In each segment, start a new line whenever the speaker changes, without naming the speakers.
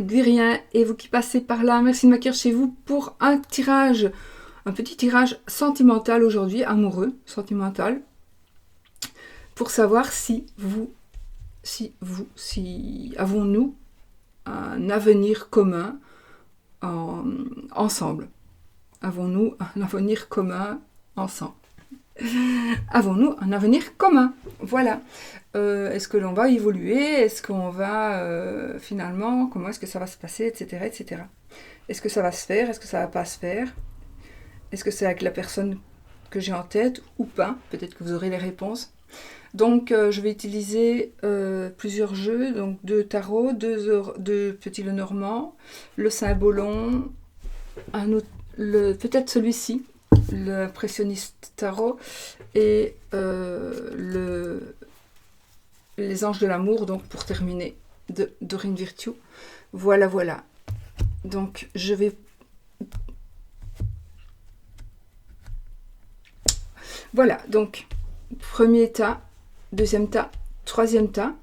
Guirien et vous qui passez par là, merci de m'accueillir chez vous pour un tirage, un petit tirage sentimental aujourd'hui, amoureux, sentimental, pour savoir si avons-nous un avenir commun ensemble. Avons-nous un avenir commun ensemble? Avons-nous un avenir commun? Voilà. Est-ce que l'on va évoluer? Est-ce qu'on va finalement, comment est-ce que ça va se passer, etc., etc. Est-ce que ça va se faire? Est-ce que ça va pas se faire? Est-ce que c'est avec la personne que j'ai en tête ou pas? Peut-être que vous aurez les réponses. Donc, je vais utiliser plusieurs jeux, donc 2 tarots, 2 petits Lenormand, le Saint-Bolon, peut-être celui-ci, l'impressionniste tarot, et les anges de l'amour, donc pour terminer, de Dorine Virtue. Voilà, voilà. Donc, je vais... Voilà, donc, premier tas, deuxième tas, troisième tas.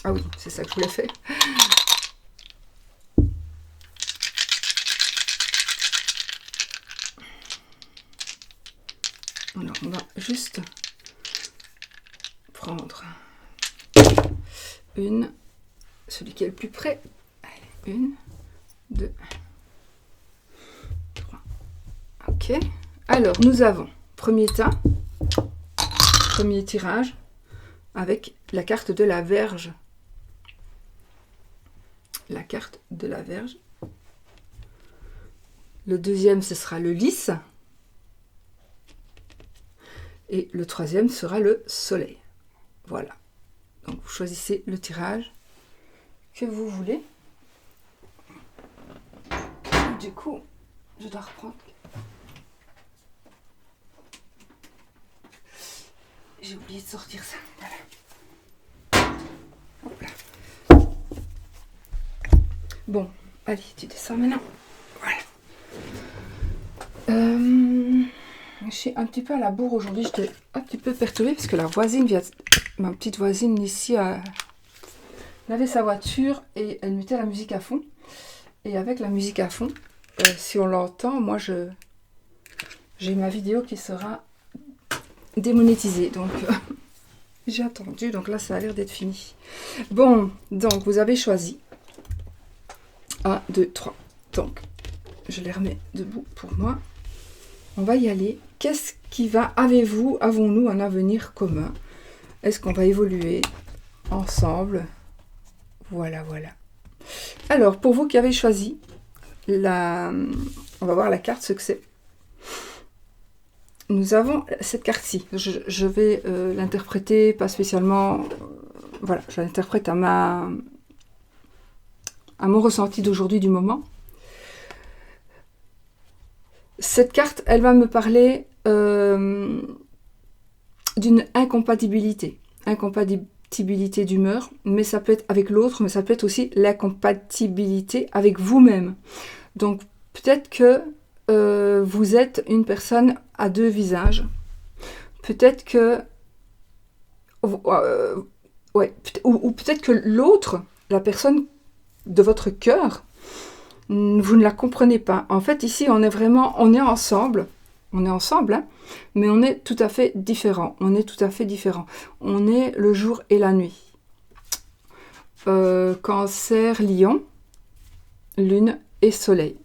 Ah oui, c'est ça que je voulais faire. Alors, on va juste prendre celui qui est le plus près. Allez, 1, 2, 3. Ok. Alors, nous avons premier tas, premier tirage, avec la carte de la Vierge. La carte de la Vierge. Le deuxième, ce sera le lys. Et le troisième sera le soleil. Voilà. Donc, vous choisissez le tirage que vous voulez. Du coup, je dois reprendre. J'ai oublié de sortir ça. Voilà. Hop là. Bon, allez, tu descends maintenant. Voilà. Je suis un petit peu à la bourre aujourd'hui. J'étais un petit peu perturbée parce que la voisine ma petite voisine ici, elle avait sa voiture et elle mettait la musique à fond. Et avec la musique à fond, si on l'entend, moi j'ai ma vidéo qui sera démonétisée. Donc j'ai attendu. Donc là, ça a l'air d'être fini. Bon, donc vous avez choisi 1, 2, 3. Donc je les remets debout pour moi. On va y aller. Qu'est-ce qui va, avons-nous un avenir commun? Est-ce qu'on va évoluer ensemble? Voilà, voilà. Alors, pour vous qui avez choisi, on va voir la carte, ce que c'est. Nous avons cette carte-ci. Je vais l'interpréter, pas spécialement... voilà, je l'interprète à mon ressenti d'aujourd'hui, du moment. Cette carte, elle va me parler d'une incompatibilité. Incompatibilité d'humeur, mais ça peut être avec l'autre, mais ça peut être aussi l'incompatibilité avec vous-même. Donc, peut-être que vous êtes une personne à 2 visages. Peut-être que... ouais, ou peut-être que l'autre, la personne de votre cœur, vous ne la comprenez pas. En fait, ici, on est ensemble, hein, mais on est tout à fait différents. On est tout à fait différents. On est le jour et la nuit. Cancer, Lion, Lune et Soleil.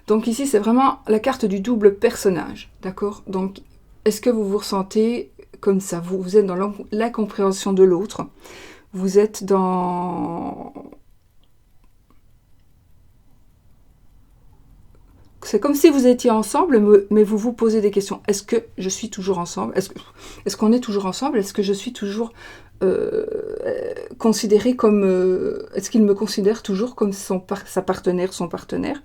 Donc ici, c'est vraiment la carte du double personnage, d'accord? Donc, est-ce que vous vous ressentez comme ça? Vous êtes dans l'incompréhension de l'autre. Vous êtes dans... C'est comme si vous étiez ensemble, mais vous vous posez des questions. Est-ce que je suis toujours ensemble? Est-ce qu'on est toujours ensemble? Est-ce que je suis toujours considérée comme... est-ce qu'il me considère toujours comme sa partenaire, son partenaire?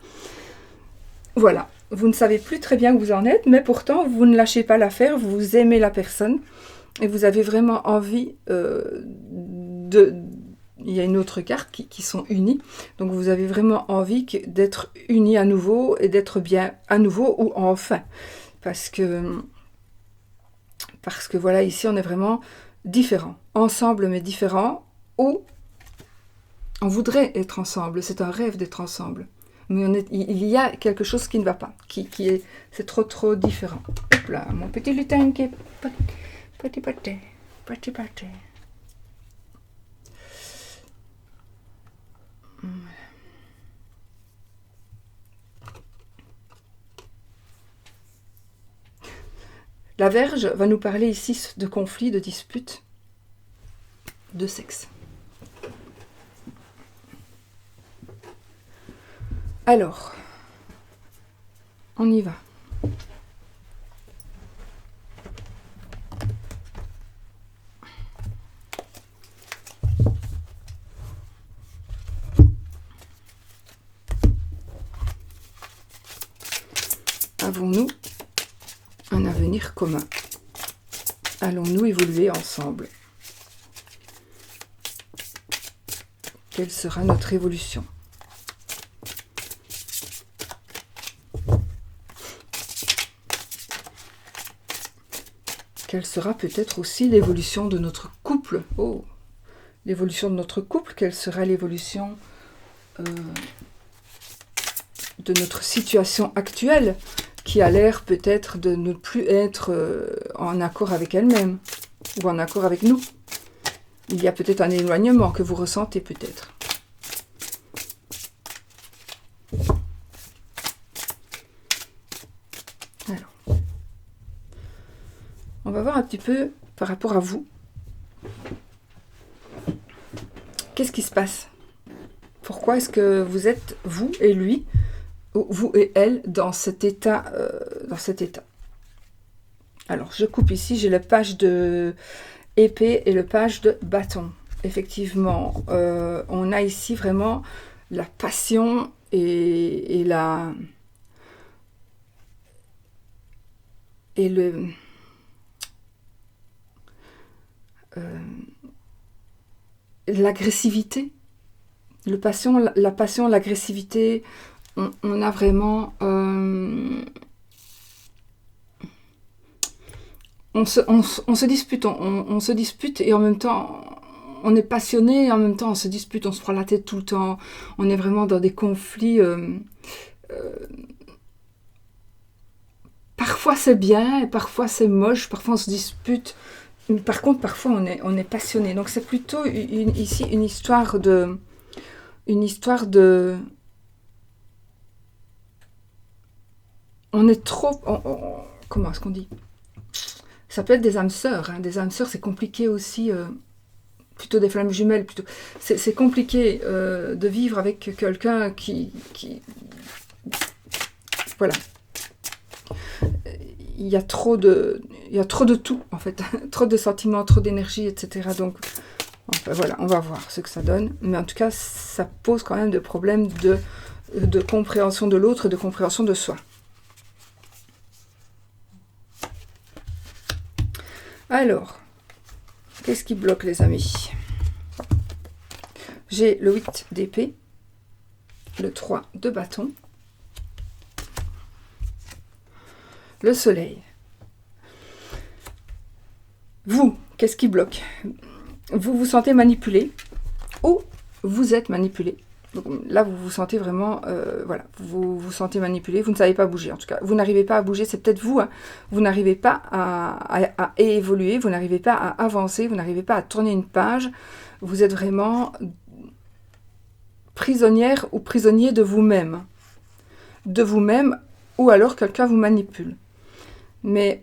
Voilà. Vous ne savez plus très bien où vous en êtes, mais pourtant, vous ne lâchez pas l'affaire, vous aimez la personne, et vous avez vraiment envie il y a une autre carte qui sont unies. Donc vous avez vraiment envie d'être unis à nouveau et d'être bien à nouveau ou enfin. Parce que voilà, ici on est vraiment différents. Ensemble mais différents. Ou On voudrait être ensemble, c'est un rêve d'être ensemble. Mais il y a quelque chose qui ne va pas, c'est trop différent. Hop là, mon petit lutin qui est petit. La Vierge va nous parler ici de conflits, de disputes, de sexe. Alors, on y va. Avons-nous un avenir commun? Allons-nous évoluer ensemble? Quelle sera notre évolution? Quelle sera peut-être aussi l'évolution de notre couple? Oh, l'évolution de notre couple, quelle sera l'évolution de notre situation actuelle, qui a l'air peut-être de ne plus être en accord avec elle-même, ou en accord avec nous. Il y a peut-être un éloignement que vous ressentez peut-être. Alors, on va voir un petit peu par rapport à vous. Qu'est-ce qui se passe? Pourquoi est-ce que vous êtes, vous et lui, vous et elle, dans cet état, Alors, je coupe ici, j'ai la page de épée et le page de bâton. Effectivement, on a ici vraiment la passion et l'agressivité. La passion, l'agressivité, on a vraiment... on se dispute, on se dispute et en même temps, on est passionné et en même temps, on se dispute, on se prend la tête tout le temps. On est vraiment dans des conflits... parfois c'est bien et parfois c'est moche, parfois on se dispute. Par contre, parfois on est passionné. Donc c'est plutôt ici une histoire de... On est trop... comment est-ce qu'on dit? Ça peut être des âmes sœurs. Hein. Des âmes sœurs, c'est compliqué aussi. Plutôt des flammes jumelles. Plutôt. C'est compliqué de vivre avec quelqu'un qui... Voilà. Il y a trop de tout, en fait. Trop de sentiments, trop d'énergie, etc. Donc, enfin, voilà, on va voir ce que ça donne. Mais en tout cas, ça pose quand même des problèmes de compréhension de l'autre, de compréhension de soi. Alors, qu'est-ce qui bloque, les amis? J'ai le 8 d'épée, le 3 de bâton, le soleil. Vous, qu'est-ce qui bloque? Vous vous sentez manipulé ou vous êtes manipulé. Donc là, vous vous sentez vraiment, voilà, vous vous sentez manipulé, vous ne savez pas bouger, en tout cas. Vous n'arrivez pas à bouger, c'est peut-être vous, hein. Vous n'arrivez pas à évoluer, vous n'arrivez pas à avancer, vous n'arrivez pas à tourner une page. Vous êtes vraiment prisonnière ou prisonnier de vous-même. De vous-même, ou alors quelqu'un vous manipule. Mais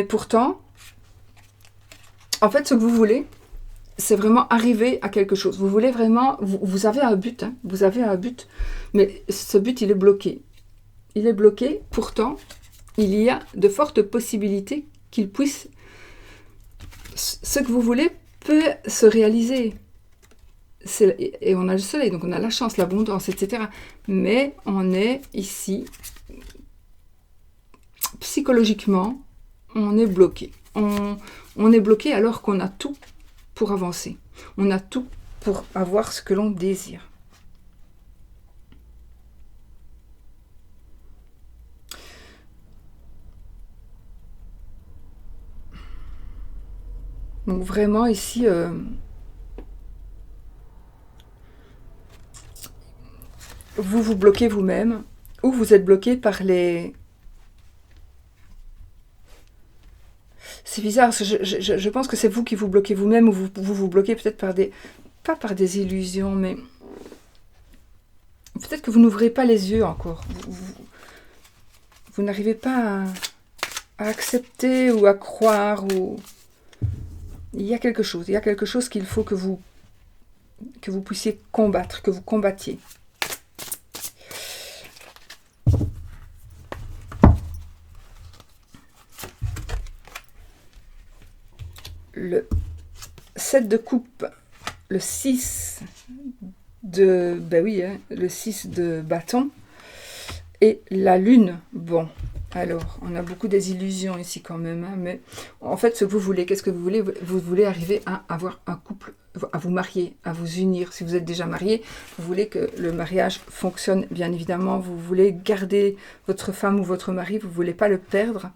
pourtant, en fait, ce que vous voulez, c'est vraiment arriver à quelque chose. Vous voulez vraiment... Vous avez un but, hein, vous avez un but, mais ce but, il est bloqué. Il est bloqué, pourtant, il y a de fortes possibilités qu'il puisse... Ce que vous voulez peut se réaliser. Et on a le soleil, donc on a la chance, l'abondance, etc. Mais on est ici, psychologiquement, on est bloqué. On est bloqué alors qu'on a tout pour avancer. On a tout pour avoir ce que l'on désire. Donc vraiment ici, vous vous bloquez vous-même, ou vous êtes bloqué par les... C'est bizarre, parce que je pense que c'est vous qui vous bloquez vous-même, ou vous bloquez peut-être par des... Pas par des illusions, mais... Peut-être que vous n'ouvrez pas les yeux encore. Vous n'arrivez pas à accepter ou à croire, ou... Il y a quelque chose qu'il faut que vous puissiez combattre, que vous combattiez. Le 7 de coupe, le 6 de... Ben oui, hein, le 6 de bâton, et la lune. Bon, alors, on a beaucoup des illusions ici quand même, hein, mais en fait, ce que vous voulez, qu'est-ce que vous voulez? Vous voulez arriver à avoir un couple, à vous marier, à vous unir. Si vous êtes déjà marié, vous voulez que le mariage fonctionne, bien évidemment. Vous voulez garder votre femme ou votre mari, vous ne voulez pas le perdre.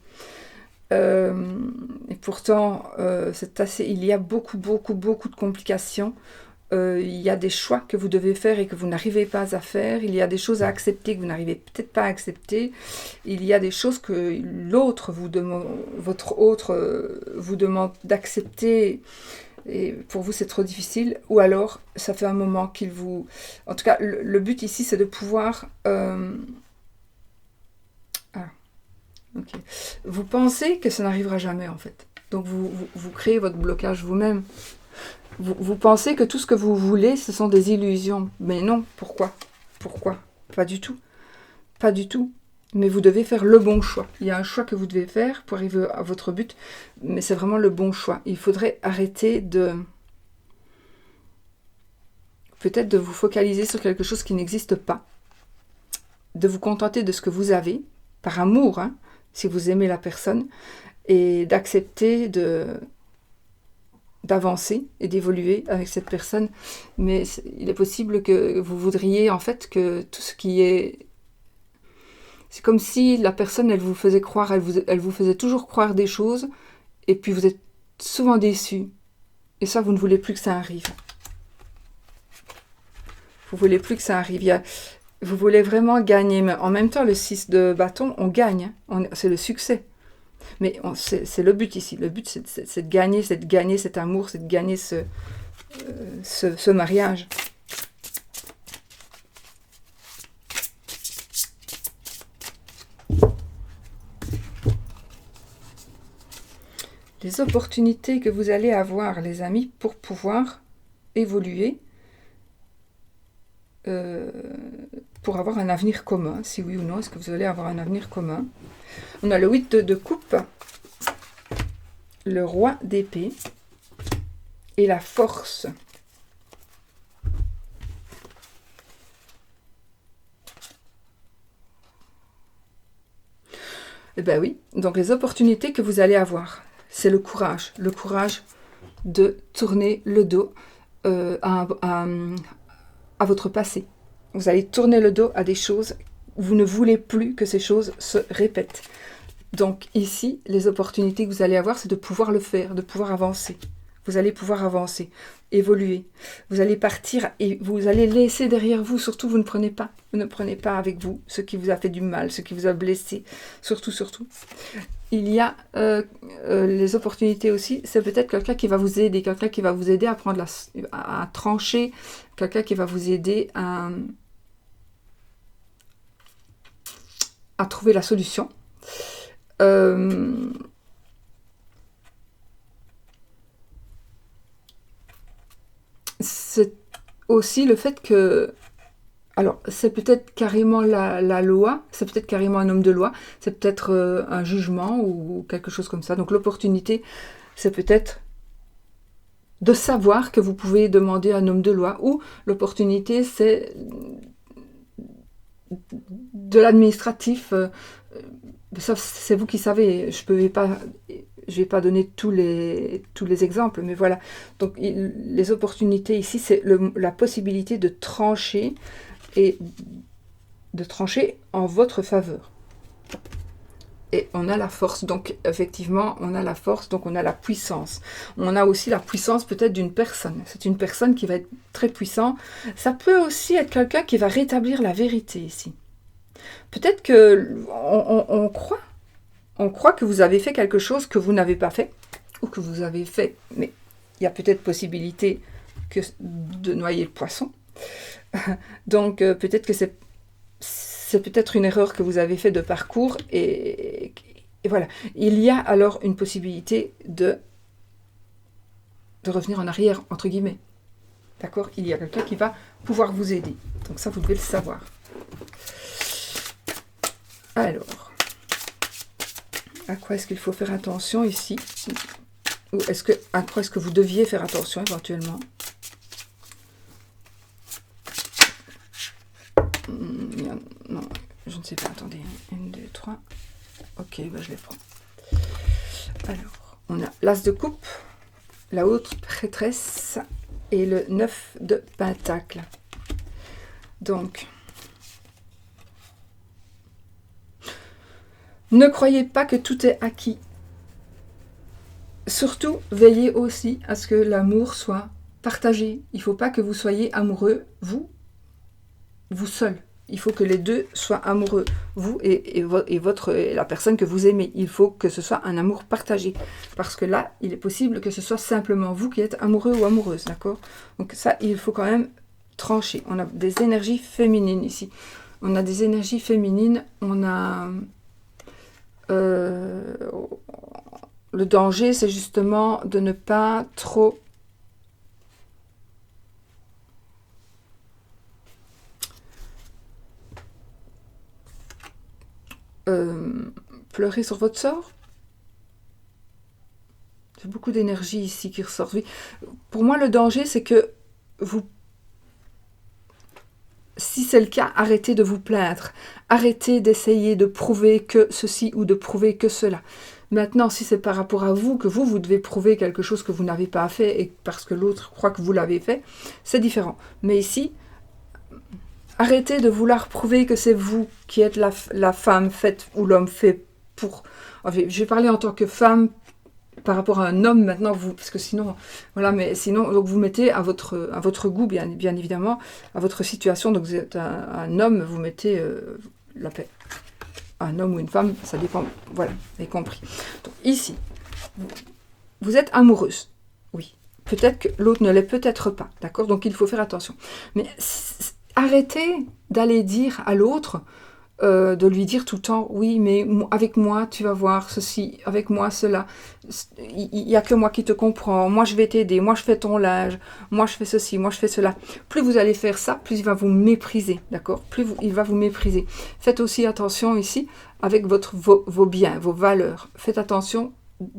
Et pourtant, c'est assez, il y a beaucoup de complications. Il y a des choix que vous devez faire et que vous n'arrivez pas à faire. Il y a des choses à accepter que vous n'arrivez peut-être pas à accepter. Il y a des choses que l'autre vous demande, votre autre vous demande d'accepter. Et pour vous, c'est trop difficile. Ou alors, ça fait un moment qu'il vous... En tout cas, le but ici, c'est de pouvoir... Okay. Vous pensez que ça n'arrivera jamais, en fait. Donc, vous créez votre blocage vous-même. Vous pensez que tout ce que vous voulez, ce sont des illusions. Mais non, pourquoi? Pourquoi? Pas du tout. Pas du tout. Mais vous devez faire le bon choix. Il y a un choix que vous devez faire pour arriver à votre but, mais c'est vraiment le bon choix. Il faudrait arrêter de... Peut-être de vous focaliser sur quelque chose qui n'existe pas. De vous contenter de ce que vous avez, par amour, hein, si vous aimez la personne, et d'accepter d'avancer et d'évoluer avec cette personne. Mais il est possible que vous voudriez en fait que tout ce qui est... C'est comme si la personne, elle vous faisait croire, elle vous faisait toujours croire des choses, et puis vous êtes souvent déçu. Et ça, vous ne voulez plus que ça arrive. Vous ne voulez plus que ça arrive. Vous voulez vraiment gagner. Mais en même temps, le 6 de bâton, on gagne. C'est le succès. Mais c'est le but ici. Le but, c'est de gagner, cet amour, c'est de gagner ce mariage. Les opportunités que vous allez avoir, les amis, pour pouvoir évoluer, pour avoir un avenir commun, si oui ou non, est-ce que vous allez avoir un avenir commun? On a le 8 de coupe, le roi d'épée et la force. Eh bien oui, donc les opportunités que vous allez avoir, c'est le courage de tourner le dos à votre passé. Vous allez tourner le dos à des choses, vous ne voulez plus que ces choses se répètent. Donc ici, les opportunités que vous allez avoir, c'est de pouvoir le faire, de pouvoir avancer. Vous allez pouvoir avancer, évoluer. Vous allez partir et vous allez laisser derrière vous, surtout vous ne prenez pas avec vous ce qui vous a fait du mal, ce qui vous a blessé, surtout. Il y a les opportunités aussi, c'est peut-être quelqu'un qui va vous aider, à prendre à trancher, quelqu'un qui va vous aider à trouver la solution. C'est aussi le fait que... Alors, c'est peut-être carrément la loi, c'est peut-être carrément un homme de loi, c'est peut-être un jugement ou quelque chose comme ça. Donc l'opportunité, c'est peut-être de savoir que vous pouvez demander un homme de loi, ou l'opportunité, c'est de l'administratif. Ça, c'est vous qui savez, je vais pas donner tous les exemples, mais voilà. Donc les opportunités ici, c'est la possibilité de trancher, et de trancher en votre faveur. et on a la force. Donc effectivement, on a la force, donc on a la puissance. On a aussi la puissance peut-être d'une personne. C'est une personne qui va être très puissante. Ça peut aussi être quelqu'un qui va rétablir la vérité ici. Peut-être que on croit que vous avez fait quelque chose que vous n'avez pas fait, ou que vous avez fait, mais il y a peut-être possibilité de noyer le poisson. Donc peut-être que c'est peut-être une erreur que vous avez fait de parcours, et voilà. Il y a alors une possibilité de revenir en arrière, entre guillemets. D'accord? Il y a quelqu'un qui va pouvoir vous aider. Donc ça, vous devez le savoir. Alors, à quoi est-ce qu'il faut faire attention ici? Ou à quoi est-ce que vous deviez faire attention éventuellement? Non, je ne sais pas, attendez. 1, 2, 3. Ok, bah je les prends. Alors, on a l'as de coupe, la haute prêtresse et le 9 de pentacle. Donc, ne croyez pas que tout est acquis. Surtout, veillez aussi à ce que l'amour soit partagé. Il ne faut pas que vous soyez amoureux, vous seul. Il faut que les deux soient amoureux, vous et la personne que vous aimez. Il faut que ce soit un amour partagé. Parce que là, il est possible que ce soit simplement vous qui êtes amoureux ou amoureuse, d'accord? Donc ça, il faut quand même trancher. On a des énergies féminines ici. On a des énergies féminines, on a... le danger, c'est justement de ne pas trop... pleurer sur votre sort. C'est beaucoup d'énergie ici qui ressort. Pour moi, le danger, c'est que vous... Si c'est le cas, arrêtez de vous plaindre. Arrêtez d'essayer de prouver que ceci ou de prouver que cela. Maintenant, si c'est par rapport à vous, que vous devez prouver quelque chose que vous n'avez pas fait et parce que l'autre croit que vous l'avez fait, c'est différent. Mais ici, arrêtez de vouloir prouver que c'est vous qui êtes la femme faite ou l'homme fait pour... Enfin, je vais parler en tant que femme par rapport à un homme maintenant, parce que sinon, voilà, mais sinon, donc vous mettez à votre goût, bien évidemment, à votre situation. Donc vous êtes un homme, vous mettez la paix. Un homme ou une femme, ça dépend. Voilà, vous avez compris. Donc ici, vous êtes amoureuse, oui. Peut-être que l'autre ne l'est peut-être pas, d'accord? Donc il faut faire attention. Mais arrêtez d'aller dire à l'autre, de lui dire tout le temps, oui, mais avec moi, tu vas voir ceci, avec moi, cela. Il n'y a que moi qui te comprends. Moi, je vais t'aider. Moi, je fais ton linge. Moi, je fais ceci. Moi, je fais cela. Plus vous allez faire ça, plus il va vous mépriser, d'accord? Il va vous mépriser. Faites aussi attention ici avec vos biens, vos valeurs. Faites attention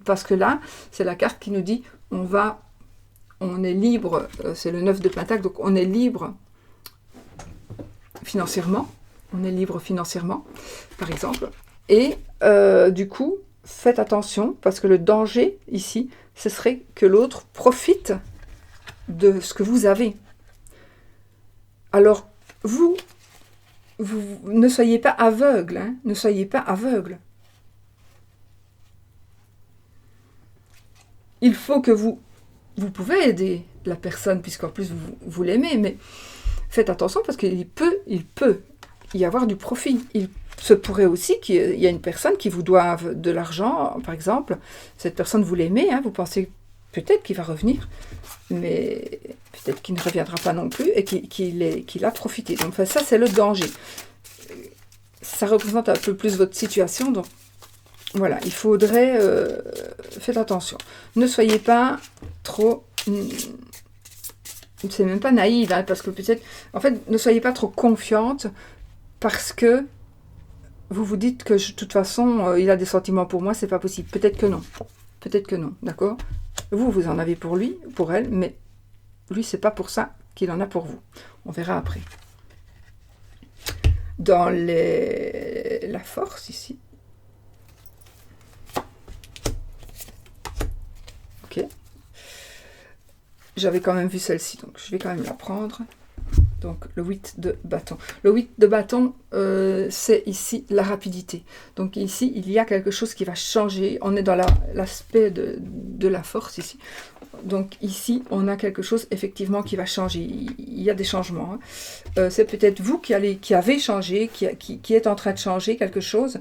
parce que là, c'est la carte qui nous dit, on est libre. C'est le 9 de pentacle, donc on est libre financièrement. On est libre financièrement, par exemple. Et du coup, faites attention, parce que le danger, ici, ce serait que l'autre profite de ce que vous avez. Alors, vous ne soyez pas aveugle, hein, ne soyez pas aveugle. Il faut que vous pouvez aider la personne, puisqu'en plus, vous l'aimez, mais faites attention, parce qu'il peut y avoir du profit. Il se pourrait aussi qu'il y ait une personne qui vous doive de l'argent, par exemple. Cette personne, vous l'aimez, hein, vous pensez peut-être qu'il va revenir, mais peut-être qu'il ne reviendra pas non plus et qu'il a profité. Donc enfin, ça, c'est le danger. Ça représente un peu plus votre situation, donc voilà, il faudrait... faites attention. Ne soyez pas trop... c'est même pas naïve, hein, parce que peut-être... En fait, ne soyez pas trop confiante, parce que vous vous dites que de toute façon, il a des sentiments pour moi, c'est pas possible. Peut-être que non. Peut-être que non, d'accord? Vous en avez pour lui, pour elle, mais lui, c'est pas pour ça qu'il en a pour vous. On verra après. Dans la force, ici. Ok. J'avais quand même vu celle-ci, donc je vais quand même la prendre. Donc le 8 de bâton. Le 8 de bâton, c'est ici la rapidité. Donc ici, il y a quelque chose qui va changer. On est dans l'aspect de la force ici. Donc ici, on a quelque chose effectivement qui va changer. Il y a des changements. Hein. C'est peut-être vous qui avez changé, qui est en train de changer quelque chose.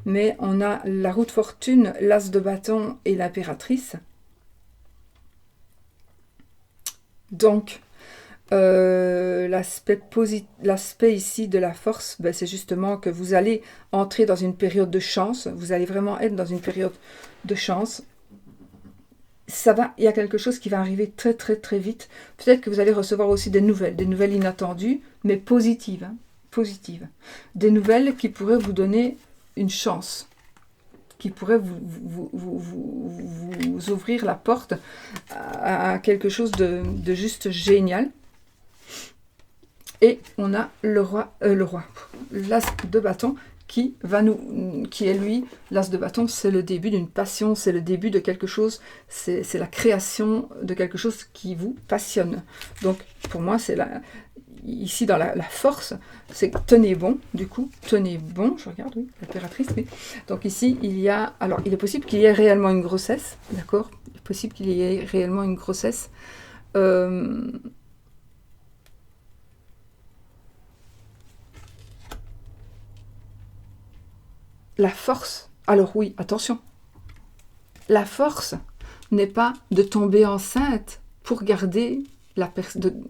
Mais on a la roue de fortune, l'as de bâton et l'impératrice. Donc, l'aspect ici de la force, ben, c'est justement que vous allez entrer dans une période de chance. Vous allez vraiment être dans une période de chance. Il y a quelque chose qui va arriver très très très vite. Peut-être que vous allez recevoir aussi des nouvelles inattendues, mais positives. Hein, positives. Des nouvelles qui pourraient vous donner une chance, qui pourraient vous ouvrir la porte à quelque chose de juste génial. Et on a l'as de bâton qui est lui, l'as de bâton, c'est le début d'une passion, c'est le début de quelque chose, c'est la création de quelque chose qui vous passionne. Donc pour moi, c'est ici dans la force, c'est tenez bon, du coup, tenez bon, je regarde, oui, l'impératrice, oui. Donc ici, alors il est possible qu'il y ait réellement une grossesse, d'accord? Il est possible qu'il y ait réellement une grossesse. La force, alors oui, attention, la force n'est pas de tomber enceinte pour garder la personne.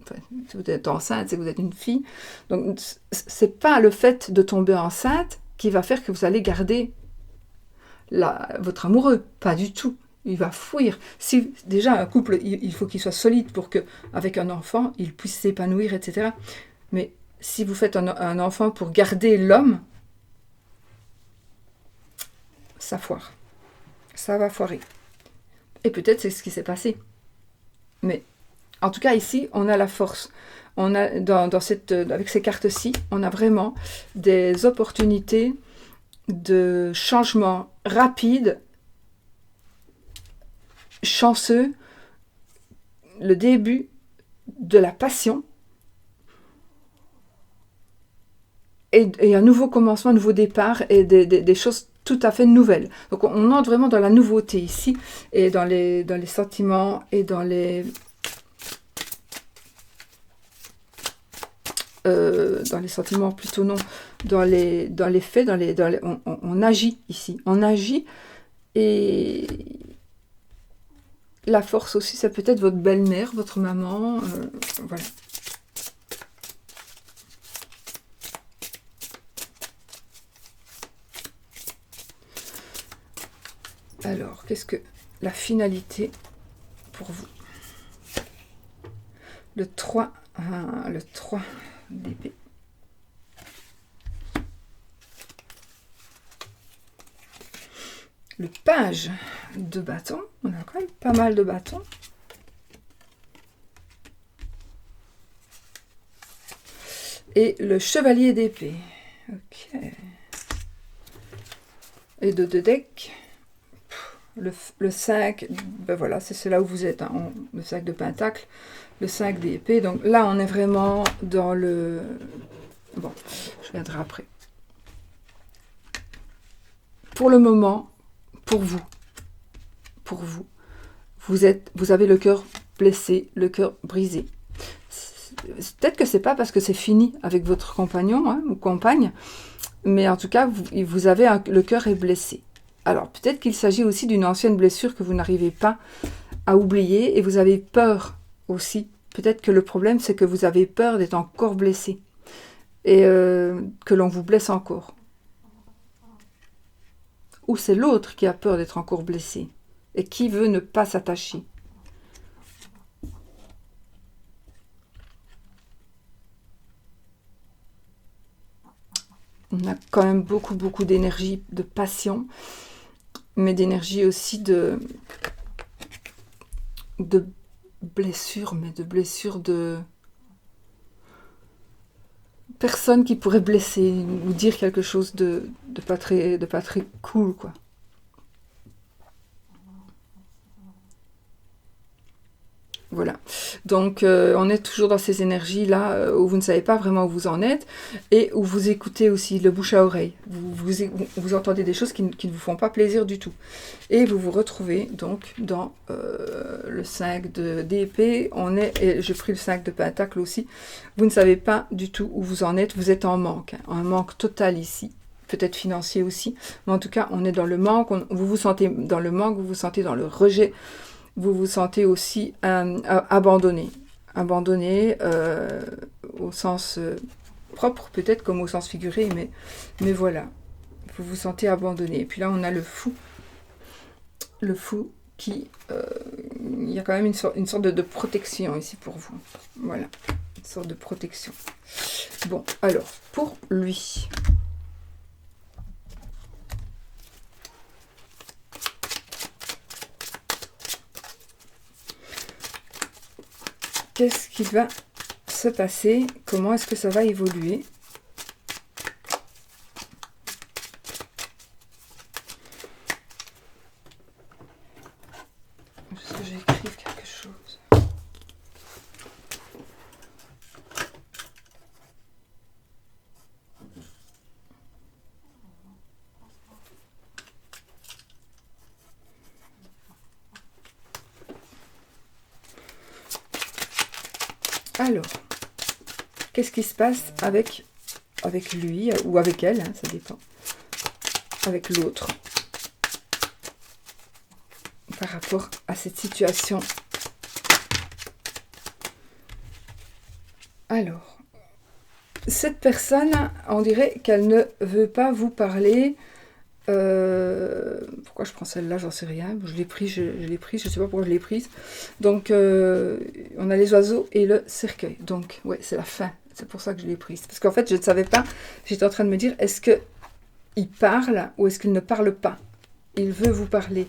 Si vous êtes enceinte, c'est que vous êtes une fille. Donc, c'est pas le fait de tomber enceinte qui va faire que vous allez garder votre amoureux. Pas du tout. Il va fuir. Si déjà un couple, il faut qu'il soit solide pour que, avec un enfant, il puisse s'épanouir, etc. Mais si vous faites un enfant pour garder l'homme, ça foire. Ça va foirer. Et peut-être c'est ce qui s'est passé. Mais en tout cas ici, on a la force. On a avec ces cartes-ci, on a vraiment des opportunités de changement rapide, chanceux, le début de la passion et un nouveau commencement, un nouveau départ et des choses tout à fait nouvelles. Donc on entre vraiment dans la nouveauté ici et dans les sentiments et dans les sentiments plutôt non, dans les faits, on agit ici, on agit. Et la force aussi, ça peut être votre belle-mère, votre maman, voilà. Alors, qu'est-ce que la finalité pour vous? Le 3 d'épée. Le page de bâton. On a quand même pas mal de bâtons. Et le chevalier d'épée. Ok. Et de deux decks. Le 5, ben voilà, c'est là où vous êtes, hein, le 5 de pentacle, le 5 d'épée. Donc là, on est vraiment dans le... Bon, je viendrai après. Pour le moment, pour vous, vous avez le cœur blessé, le cœur brisé. Peut-être que c'est pas parce que c'est fini avec votre compagnon, hein, ou compagne, mais en tout cas, vous avez le cœur est blessé. Alors, peut-être qu'il s'agit aussi d'une ancienne blessure que vous n'arrivez pas à oublier et vous avez peur aussi. Peut-être que le problème, c'est que vous avez peur d'être encore blessé et que l'on vous blesse encore. Ou c'est l'autre qui a peur d'être encore blessé et qui veut ne pas s'attacher. On a quand même beaucoup d'énergie, de passion, mais d'énergie aussi de blessures, mais de blessures de personnes qui pourraient blesser ou dire quelque chose de pas très cool, quoi. Voilà. Donc, on est toujours dans ces énergies-là où vous ne savez pas vraiment où vous en êtes et où vous écoutez aussi le bouche à oreille. Vous entendez des choses qui ne vous font pas plaisir du tout. Et vous vous retrouvez donc dans le 5 d'épée. Et j'ai pris le 5 de pentacle aussi. Vous ne savez pas du tout où vous en êtes. Vous êtes en manque. Hein, un manque total ici. Peut-être financier aussi. Mais en tout cas, on est dans le manque. Vous vous sentez dans le manque. Vous vous sentez dans le rejet. Vous vous sentez aussi abandonné. Abandonné au sens propre, peut-être comme au sens figuré, mais voilà. Vous vous sentez abandonné. Et puis là, on a le fou. Le fou qui... il y a quand même une sorte de protection ici pour vous. Voilà. Une sorte de protection. Bon, alors, pour lui... Qu'est-ce qui va se passer? Comment est-ce que ça va évoluer? Est-ce que j'écrive quelque chose? Alors, qu'est-ce qui se passe avec lui ou avec elle, hein, ça dépend, avec l'autre, par rapport à cette situation? Alors, cette personne, on dirait qu'elle ne veut pas vous parler. Pourquoi je prends celle-là, j'en sais rien. Je l'ai pris, je sais pas pourquoi je l'ai prise. Donc, on a les oiseaux et le cercueil. Donc, ouais, c'est la fin. C'est pour ça que je l'ai prise. Parce qu'en fait, je ne savais pas. J'étais en train de me dire, est-ce qu'il parle ou est-ce qu'il ne parle pas? Il veut vous parler.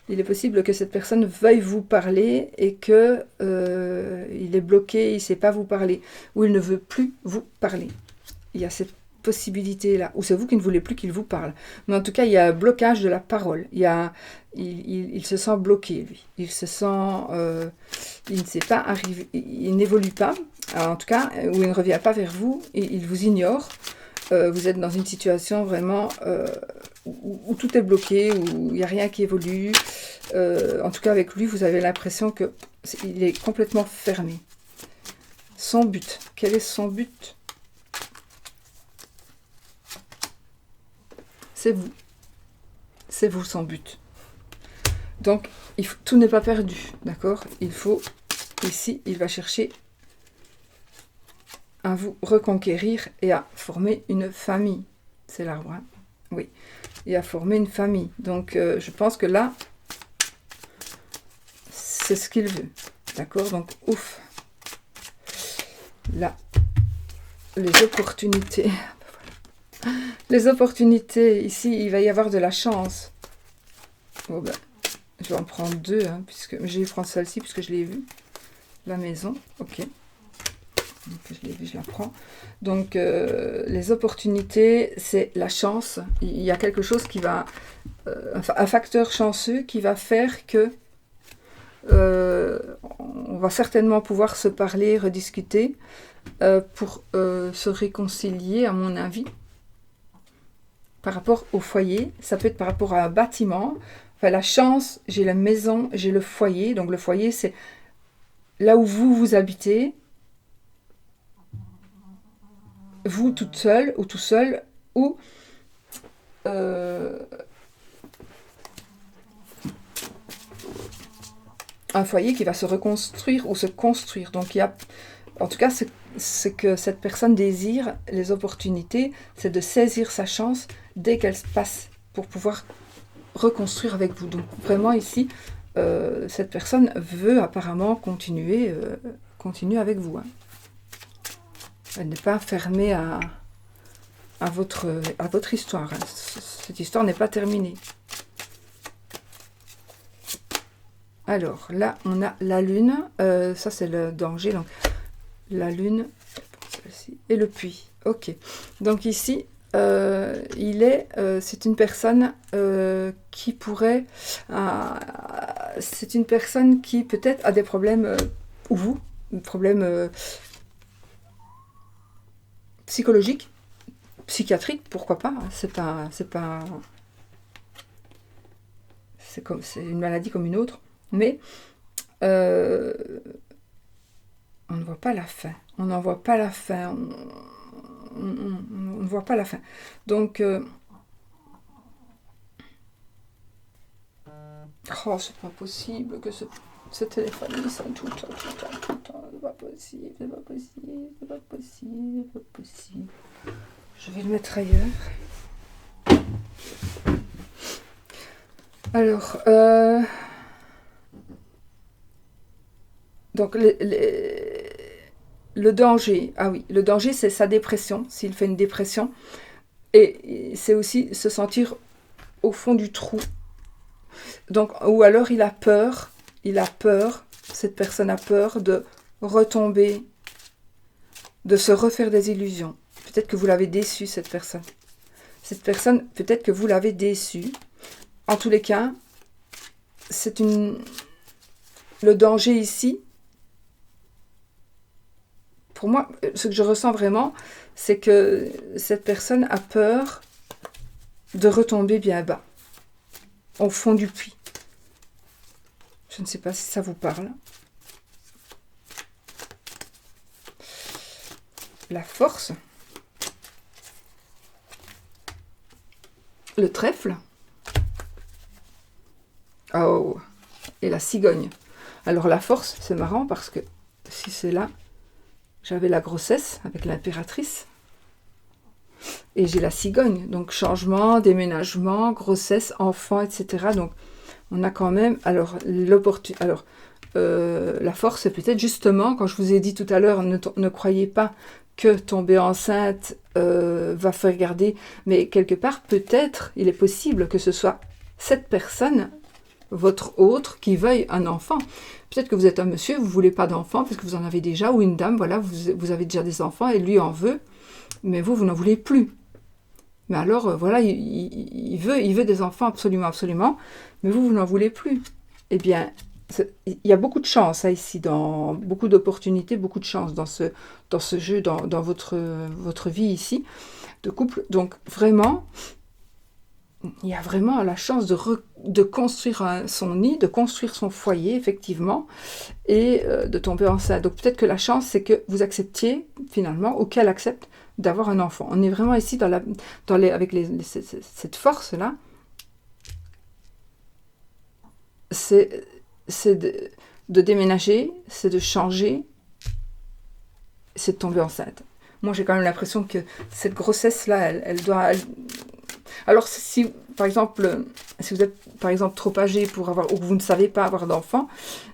Il est possible que cette personne veuille vous parler et que il est bloqué, il ne sait pas vous parler. Ou il ne veut plus vous parler. Il y a cette possibilité-là, ou c'est vous qui ne voulez plus qu'il vous parle. Mais en tout cas, il y a un blocage de la parole. Il se sent bloqué, lui. Il se sent... il ne sait pas arriver... Il n'évolue pas, alors, en tout cas, ou il ne revient pas vers vous, et il vous ignore. Vous êtes dans une situation vraiment où tout est bloqué, où il n'y a rien qui évolue. En tout cas, avec lui, vous avez l'impression qu'il est complètement fermé. Son but. Quel est son but? C'est vous. C'est vous son but. Donc, tout n'est pas perdu, d'accord? Il faut, ici, il va chercher à vous reconquérir et à former une famille. C'est l'arbre, hein? Oui. Et à former une famille. Donc, je pense que là, c'est ce qu'il veut. D'accord? Donc, ouf. Là, les opportunités... Les opportunités, ici, il va y avoir de la chance. Bon ben, je vais en prendre deux, hein, puisque je vais prendre celle-ci, puisque je l'ai vue. La maison, ok. Donc, je l'ai vue, je la prends. Donc, les opportunités, c'est la chance. Il y a quelque chose qui va... un facteur chanceux qui va faire que on va certainement pouvoir se parler, rediscuter, pour se réconcilier, à mon avis. Par rapport au foyer, ça peut être par rapport à un bâtiment. Enfin, la chance, j'ai la maison, j'ai le foyer. Donc le foyer, c'est là où vous habitez. Vous toute seule ou tout seul. Ou un foyer qui va se reconstruire ou se construire. Donc il y a... En tout cas, ce que cette personne désire, les opportunités, c'est de saisir sa chance dès qu'elle se passe pour pouvoir reconstruire avec vous. Donc vraiment ici, cette personne veut apparemment continuer avec vous. Hein. Elle n'est pas fermée à votre histoire. Hein. Cette histoire n'est pas terminée. Alors là, on a la lune. Ça, c'est le danger. Donc, la lune et le puits. Ok. Donc ici, c'est une personne qui pourrait... c'est une personne qui peut-être a des problèmes ou vous, problème psychologique, psychiatrique, pourquoi pas, c'est une maladie comme une autre, mais on ne voit pas la fin, on n'en voit pas la fin, on ne voit pas la fin. Donc, oh, c'est pas possible que ce téléphone il sonne tout le temps, c'est pas possible, c'est pas possible, c'est pas possible, c'est pas possible. Je vais le mettre ailleurs. Alors, donc le danger, ah oui, le danger c'est sa dépression, s'il fait une dépression, et c'est aussi se sentir au fond du trou. Donc, ou alors il a peur, cette personne a peur de retomber, de se refaire des illusions. Peut-être que vous l'avez déçu, cette personne. Cette personne, peut-être que vous l'avez déçue. En tous les cas, le danger ici, pour moi, ce que je ressens vraiment, c'est que cette personne a peur de retomber bien bas, au fond du puits. Je ne sais pas si ça vous parle. La force. Le trèfle. Oh, et la cigogne. Alors la force, c'est marrant parce que si c'est là, j'avais la grossesse avec l'impératrice. Et j'ai la cigogne. Donc changement, déménagement, grossesse, enfant, etc. Donc on a quand même, alors l'opportunité. Alors la force, c'est peut-être justement, quand je vous ai dit tout à l'heure, ne croyez pas que tomber enceinte va faire garder, mais quelque part, peut-être, il est possible que ce soit cette personne, votre autre, qui veuille un enfant. Peut-être que vous êtes un monsieur, vous ne voulez pas d'enfant, parce que vous en avez déjà, ou une dame, voilà, vous avez déjà des enfants, et lui en veut, mais vous n'en voulez plus. Mais alors, voilà, il veut des enfants absolument, absolument, mais vous n'en voulez plus. Eh bien, il y a beaucoup de chance ici, beaucoup d'opportunités, beaucoup de chance dans ce jeu, dans votre vie ici, de couple. Donc, vraiment, il y a vraiment la chance de construire son nid, de construire son foyer, effectivement, et de tomber enceinte. Donc, peut-être que la chance, c'est que vous acceptiez, finalement, ou qu'elle accepte, d'avoir un enfant. On est vraiment ici avec cette force-là. C'est de déménager, c'est de changer, c'est de tomber enceinte. Moi, j'ai quand même l'impression que cette grossesse-là, elle doit... Alors, si, par exemple, si vous êtes, par exemple, trop âgé pour avoir, ou que vous ne savez pas avoir d'enfant,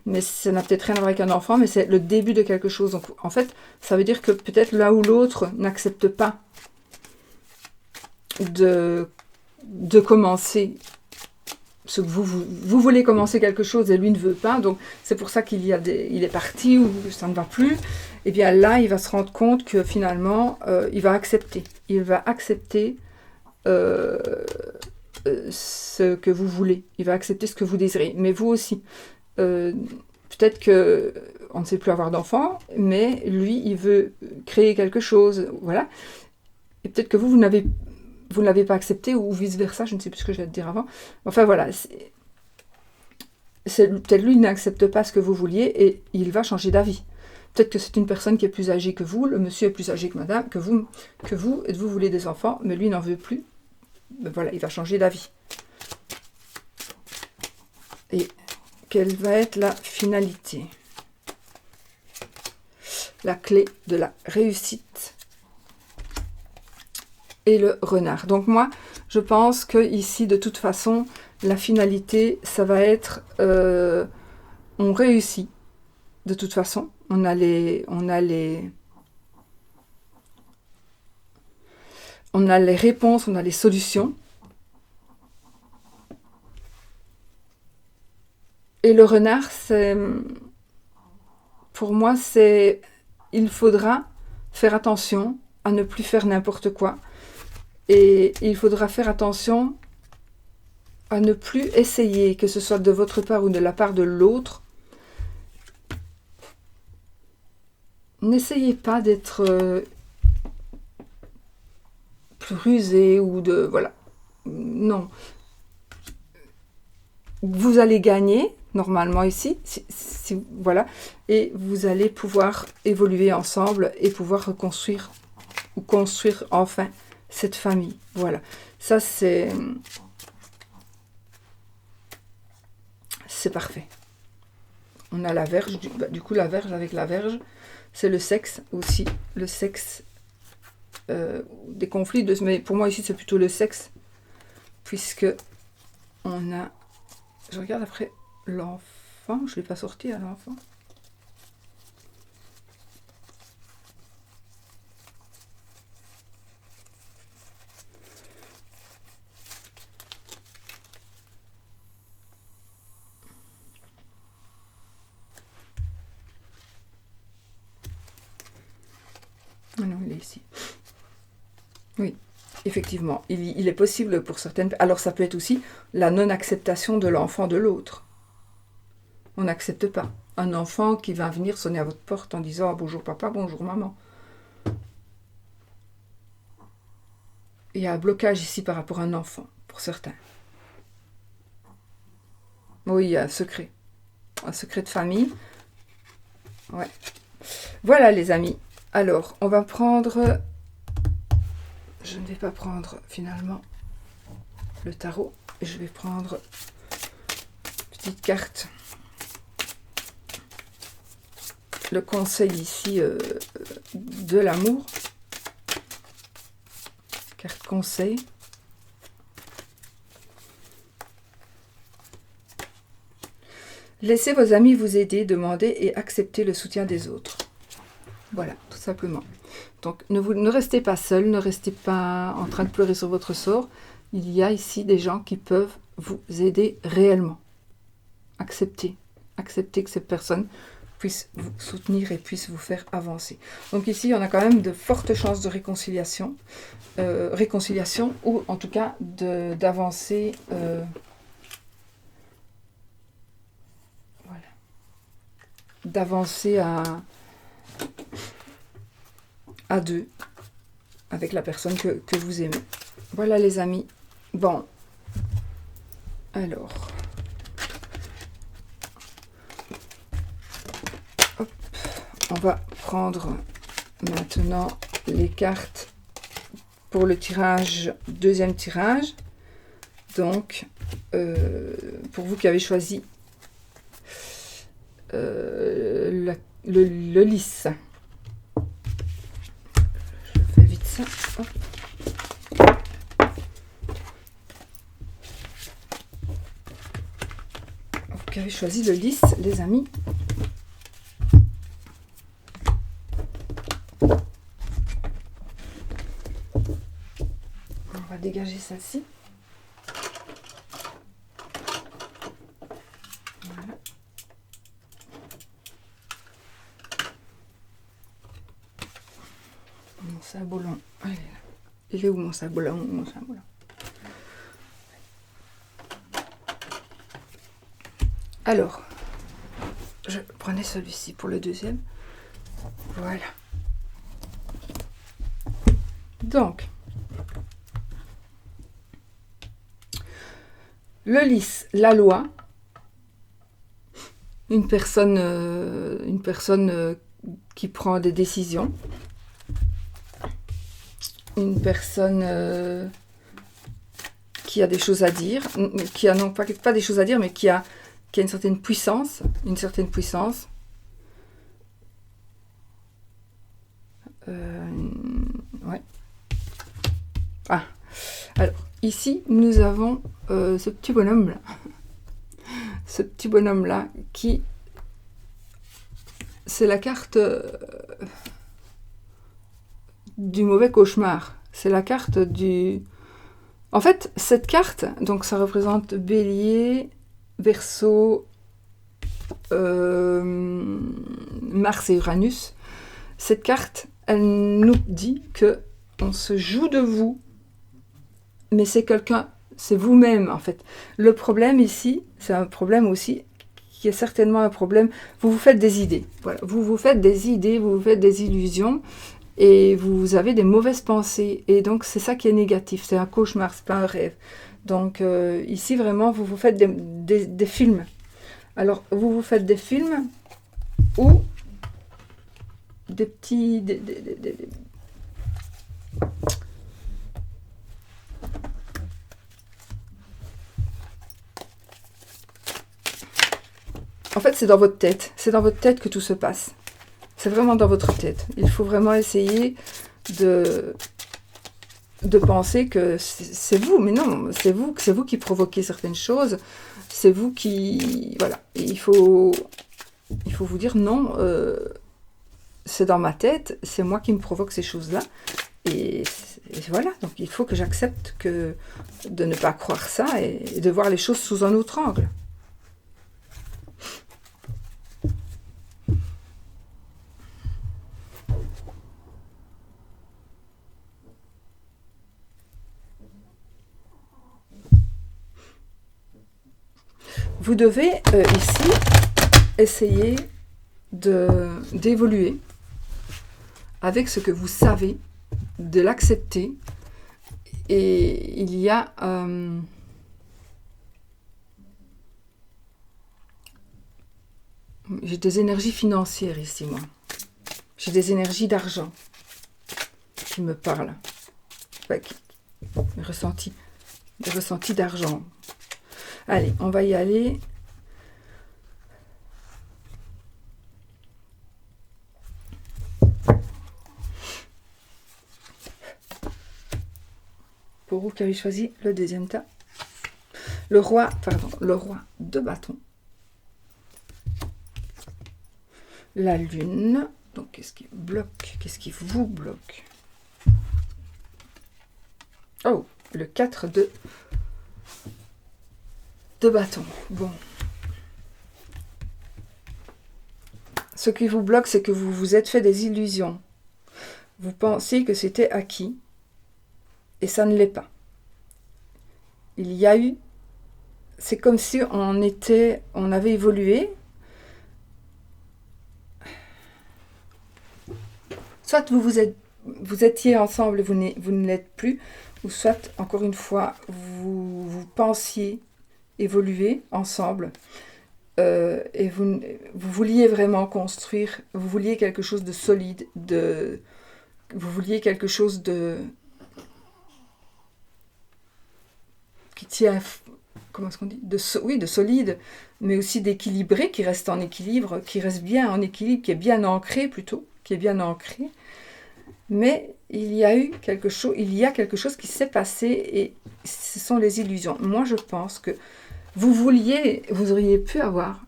mais ça n'a peut-être rien à voir avec un enfant, mais c'est le début de quelque chose. Donc, en fait, ça veut dire que peut-être l'un ou l'autre n'accepte pas de commencer. Parce que vous voulez commencer quelque chose et lui ne veut pas, donc c'est pour ça il est parti ou ça ne va plus. Et bien là, il va se rendre compte que finalement, il va accepter. Il va accepter ce que vous voulez. Il va accepter ce que vous désirez. Mais vous aussi. Peut-être que on ne sait plus avoir d'enfant, mais lui, il veut créer quelque chose. Voilà. Et peut-être que vous ne l'avez pas accepté, ou vice-versa, je ne sais plus ce que j'allais te dire avant. Enfin voilà, peut-être lui, il n'accepte pas ce que vous vouliez, et il va changer d'avis. Peut-être que c'est une personne qui est plus âgée que vous, le monsieur est plus âgé que madame, que vous, et vous voulez des enfants, mais lui n'en veut plus. Ben voilà, il va changer d'avis. Et quelle va être la finalité? La clé de la réussite. Et le renard. Donc moi, je pense que ici, de toute façon, la finalité, ça va être, on réussit. De toute façon, on a les réponses, on a les solutions. Et le renard, pour moi, il faudra faire attention à ne plus faire n'importe quoi. Et il faudra faire attention à ne plus essayer, que ce soit de votre part ou de la part de l'autre, n'essayez pas d'être plus rusé ou de... Voilà. Non. Vous allez gagner, normalement ici, voilà, et vous allez pouvoir évoluer ensemble et pouvoir reconstruire ou construire enfin cette famille. Voilà. Ça, c'est parfait. On a la Vierge, du coup la Vierge avec la Vierge, c'est le sexe aussi, le sexe des conflits, mais pour moi ici c'est plutôt le sexe, puisque on a, je regarde après l'enfant, je ne l'ai pas sorti à l'enfant. Non, il est ici. Oui, effectivement, il est possible pour certaines... Alors ça peut être aussi la non-acceptation de l'enfant de l'autre. On n'accepte pas un enfant qui va venir sonner à votre porte en disant « Bonjour papa, bonjour maman ». Il y a un blocage ici par rapport à un enfant, pour certains. Oui, il y a un secret de famille. Ouais. Voilà les amis. Alors, on va prendre... Je ne vais pas prendre finalement le tarot. Je vais prendre une petite carte. Le conseil ici de l'amour. Carte conseil. Laissez vos amis vous aider, demander et accepter le soutien des autres. Voilà, tout simplement. Donc, ne restez pas seul, ne restez pas en train de pleurer sur votre sort. Il y a ici des gens qui peuvent vous aider réellement. Acceptez que cette personne puisse vous soutenir et puisse vous faire avancer. Donc ici, on a quand même de fortes chances de réconciliation. Réconciliation ou en tout cas d'avancer... voilà. D'avancer à deux avec la personne que vous aimez. Voilà les amis. Bon. Alors. Hop. On va prendre maintenant les cartes pour le tirage, deuxième tirage. Donc, pour vous qui avez choisi le lys. Je fais vite ça. Hop. Vous qui avez choisi le lys, les amis. On va dégager celle-ci. Voilà. Mon sabolon. Allez, là. Il est où mon sabolon? Mon sabolon. Alors, je prenais celui-ci pour le deuxième. Voilà. Donc, le lys, la loi, une personne qui prend des décisions, une personne qui a des choses à dire, qui a non pas des choses à dire, mais qui a une certaine puissance, ouais. Ah, alors ici nous avons ce petit bonhomme là, qui c'est la carte du mauvais cauchemar. C'est la carte du... En fait, cette carte, donc ça représente Bélier, Verseau, Mars et Uranus. Cette carte, elle nous dit que on se joue de vous, mais c'est quelqu'un, c'est vous-même en fait. Le problème ici, c'est un problème aussi qu'il y a certainement un problème. Vous vous faites des idées. Voilà. Vous vous faites des idées, vous vous faites des illusions et vous avez des mauvaises pensées. Et donc, c'est ça qui est négatif. C'est un cauchemar, c'est pas un rêve. Donc, ici, vraiment, vous vous faites des films. Alors, vous vous faites des films ou des petits... En fait, c'est dans votre tête. C'est dans votre tête que tout se passe. C'est vraiment dans votre tête. Il faut vraiment essayer de penser que c'est vous. Mais non, c'est vous qui provoquez certaines choses. C'est vous qui... Voilà. Et il faut vous dire non, c'est dans ma tête, c'est moi qui me provoque ces choses-là. Et voilà, donc il faut que j'accepte de ne pas croire ça et de voir les choses sous un autre angle. Vous devez ici essayer d'évoluer avec ce que vous savez, de l'accepter. Et il y a j'ai des énergies financières ici, moi. J'ai des énergies d'argent qui me parlent. Des ressentis d'argent. Allez, on va y aller. Pour vous qui avez choisi le deuxième tas. Le roi de bâton. La lune. Donc, qu'est-ce qui bloque? Qu'est-ce qui vous bloque? Oh, le 4 de bâton. Bon. Ce qui vous bloque, c'est que vous vous êtes fait des illusions. Vous pensez que c'était acquis. Et ça ne l'est pas. Il y a eu... C'est comme si on avait évolué. Soit vous étiez ensemble, vous ne l'êtes plus, ou soit, encore une fois, vous pensiez évoluer ensemble, et vous vouliez vraiment construire, vous vouliez quelque chose de solide, vous vouliez quelque chose qui tient, comment est-ce qu'on dit, de solide, mais aussi d'équilibré, qui reste en équilibre, qui reste bien en équilibre, qui est bien ancré plutôt, qui est bien ancré. Mais il y a quelque chose qui s'est passé et ce sont les illusions. Moi, je pense que vous auriez pu avoir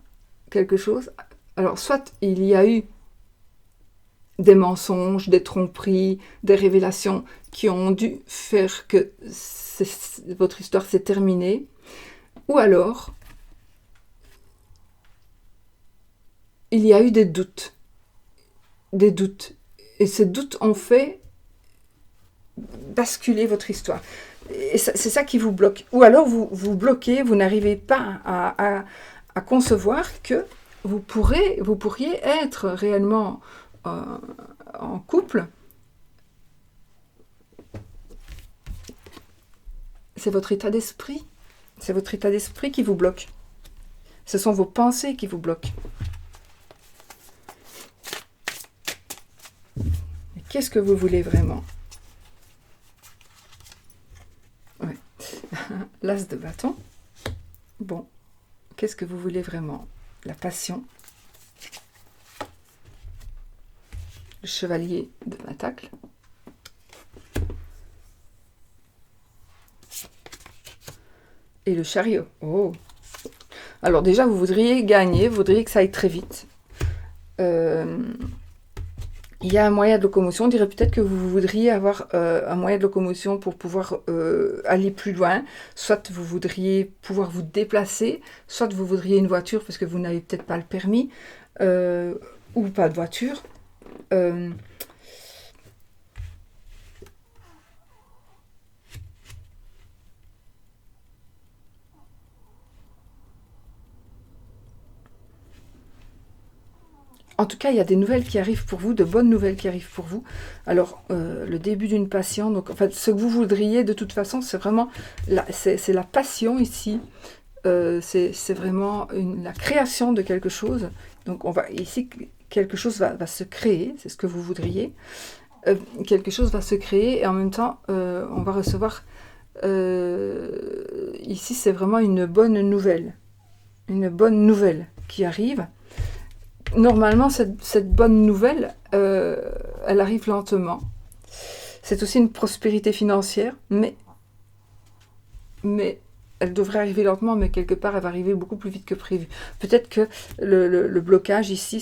quelque chose. Alors, soit il y a eu des mensonges, des tromperies, des révélations qui ont dû faire que votre histoire s'est terminée, ou alors il y a eu des doutes. Et ces doutes ont fait basculer votre histoire. Et c'est ça qui vous bloque. Ou alors vous bloquez, vous n'arrivez pas à concevoir que vous pourriez être réellement en couple. C'est votre état d'esprit. C'est votre état d'esprit qui vous bloque. Ce sont vos pensées qui vous bloquent. Mais qu'est-ce que vous voulez vraiment? Ouais. L'as de bâton. Bon, qu'est-ce que vous voulez vraiment? La passion. Le chevalier de Pentacle. Et le chariot. Oh. Alors déjà, vous voudriez gagner, vous voudriez que ça aille très vite. Il y a un moyen de locomotion. On dirait peut-être que vous voudriez avoir un moyen de locomotion pour pouvoir aller plus loin. Soit vous voudriez pouvoir vous déplacer, soit vous voudriez une voiture parce que vous n'avez peut-être pas le permis, ou pas de voiture. En tout cas, il y a des nouvelles qui arrivent pour vous, de bonnes nouvelles qui arrivent pour vous. Alors, le début d'une passion, donc en fait, ce que vous voudriez, de toute façon, c'est vraiment, c'est la passion ici. C'est vraiment la création de quelque chose. Donc, ici, quelque chose va se créer, c'est ce que vous voudriez. Quelque chose va se créer et en même temps, on va recevoir, ici, c'est vraiment une bonne nouvelle. Une bonne nouvelle qui arrive. Normalement, cette bonne nouvelle, elle arrive lentement. C'est aussi une prospérité financière, mais elle devrait arriver lentement, mais quelque part, elle va arriver beaucoup plus vite que prévu. Peut-être que le blocage ici,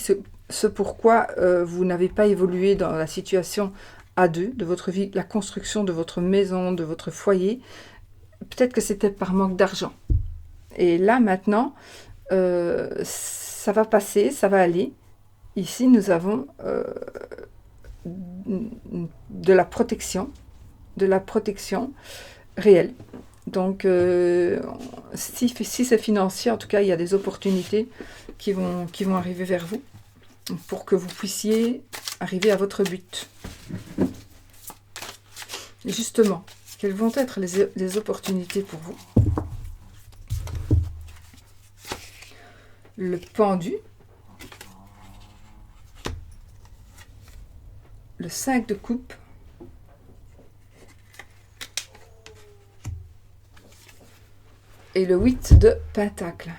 ce pourquoi vous n'avez pas évolué dans la situation à deux de votre vie, la construction de votre maison, de votre foyer, peut-être que c'était par manque d'argent. Et là, maintenant, ça va passer, ça va aller. Ici, nous avons de la protection réelle. Donc, si c'est financier, en tout cas, il y a des opportunités qui vont arriver vers vous pour que vous puissiez arriver à votre but. Et justement, quelles vont être les opportunités pour vous? Le pendu, le 5 de coupe, et le 8 de pentacle.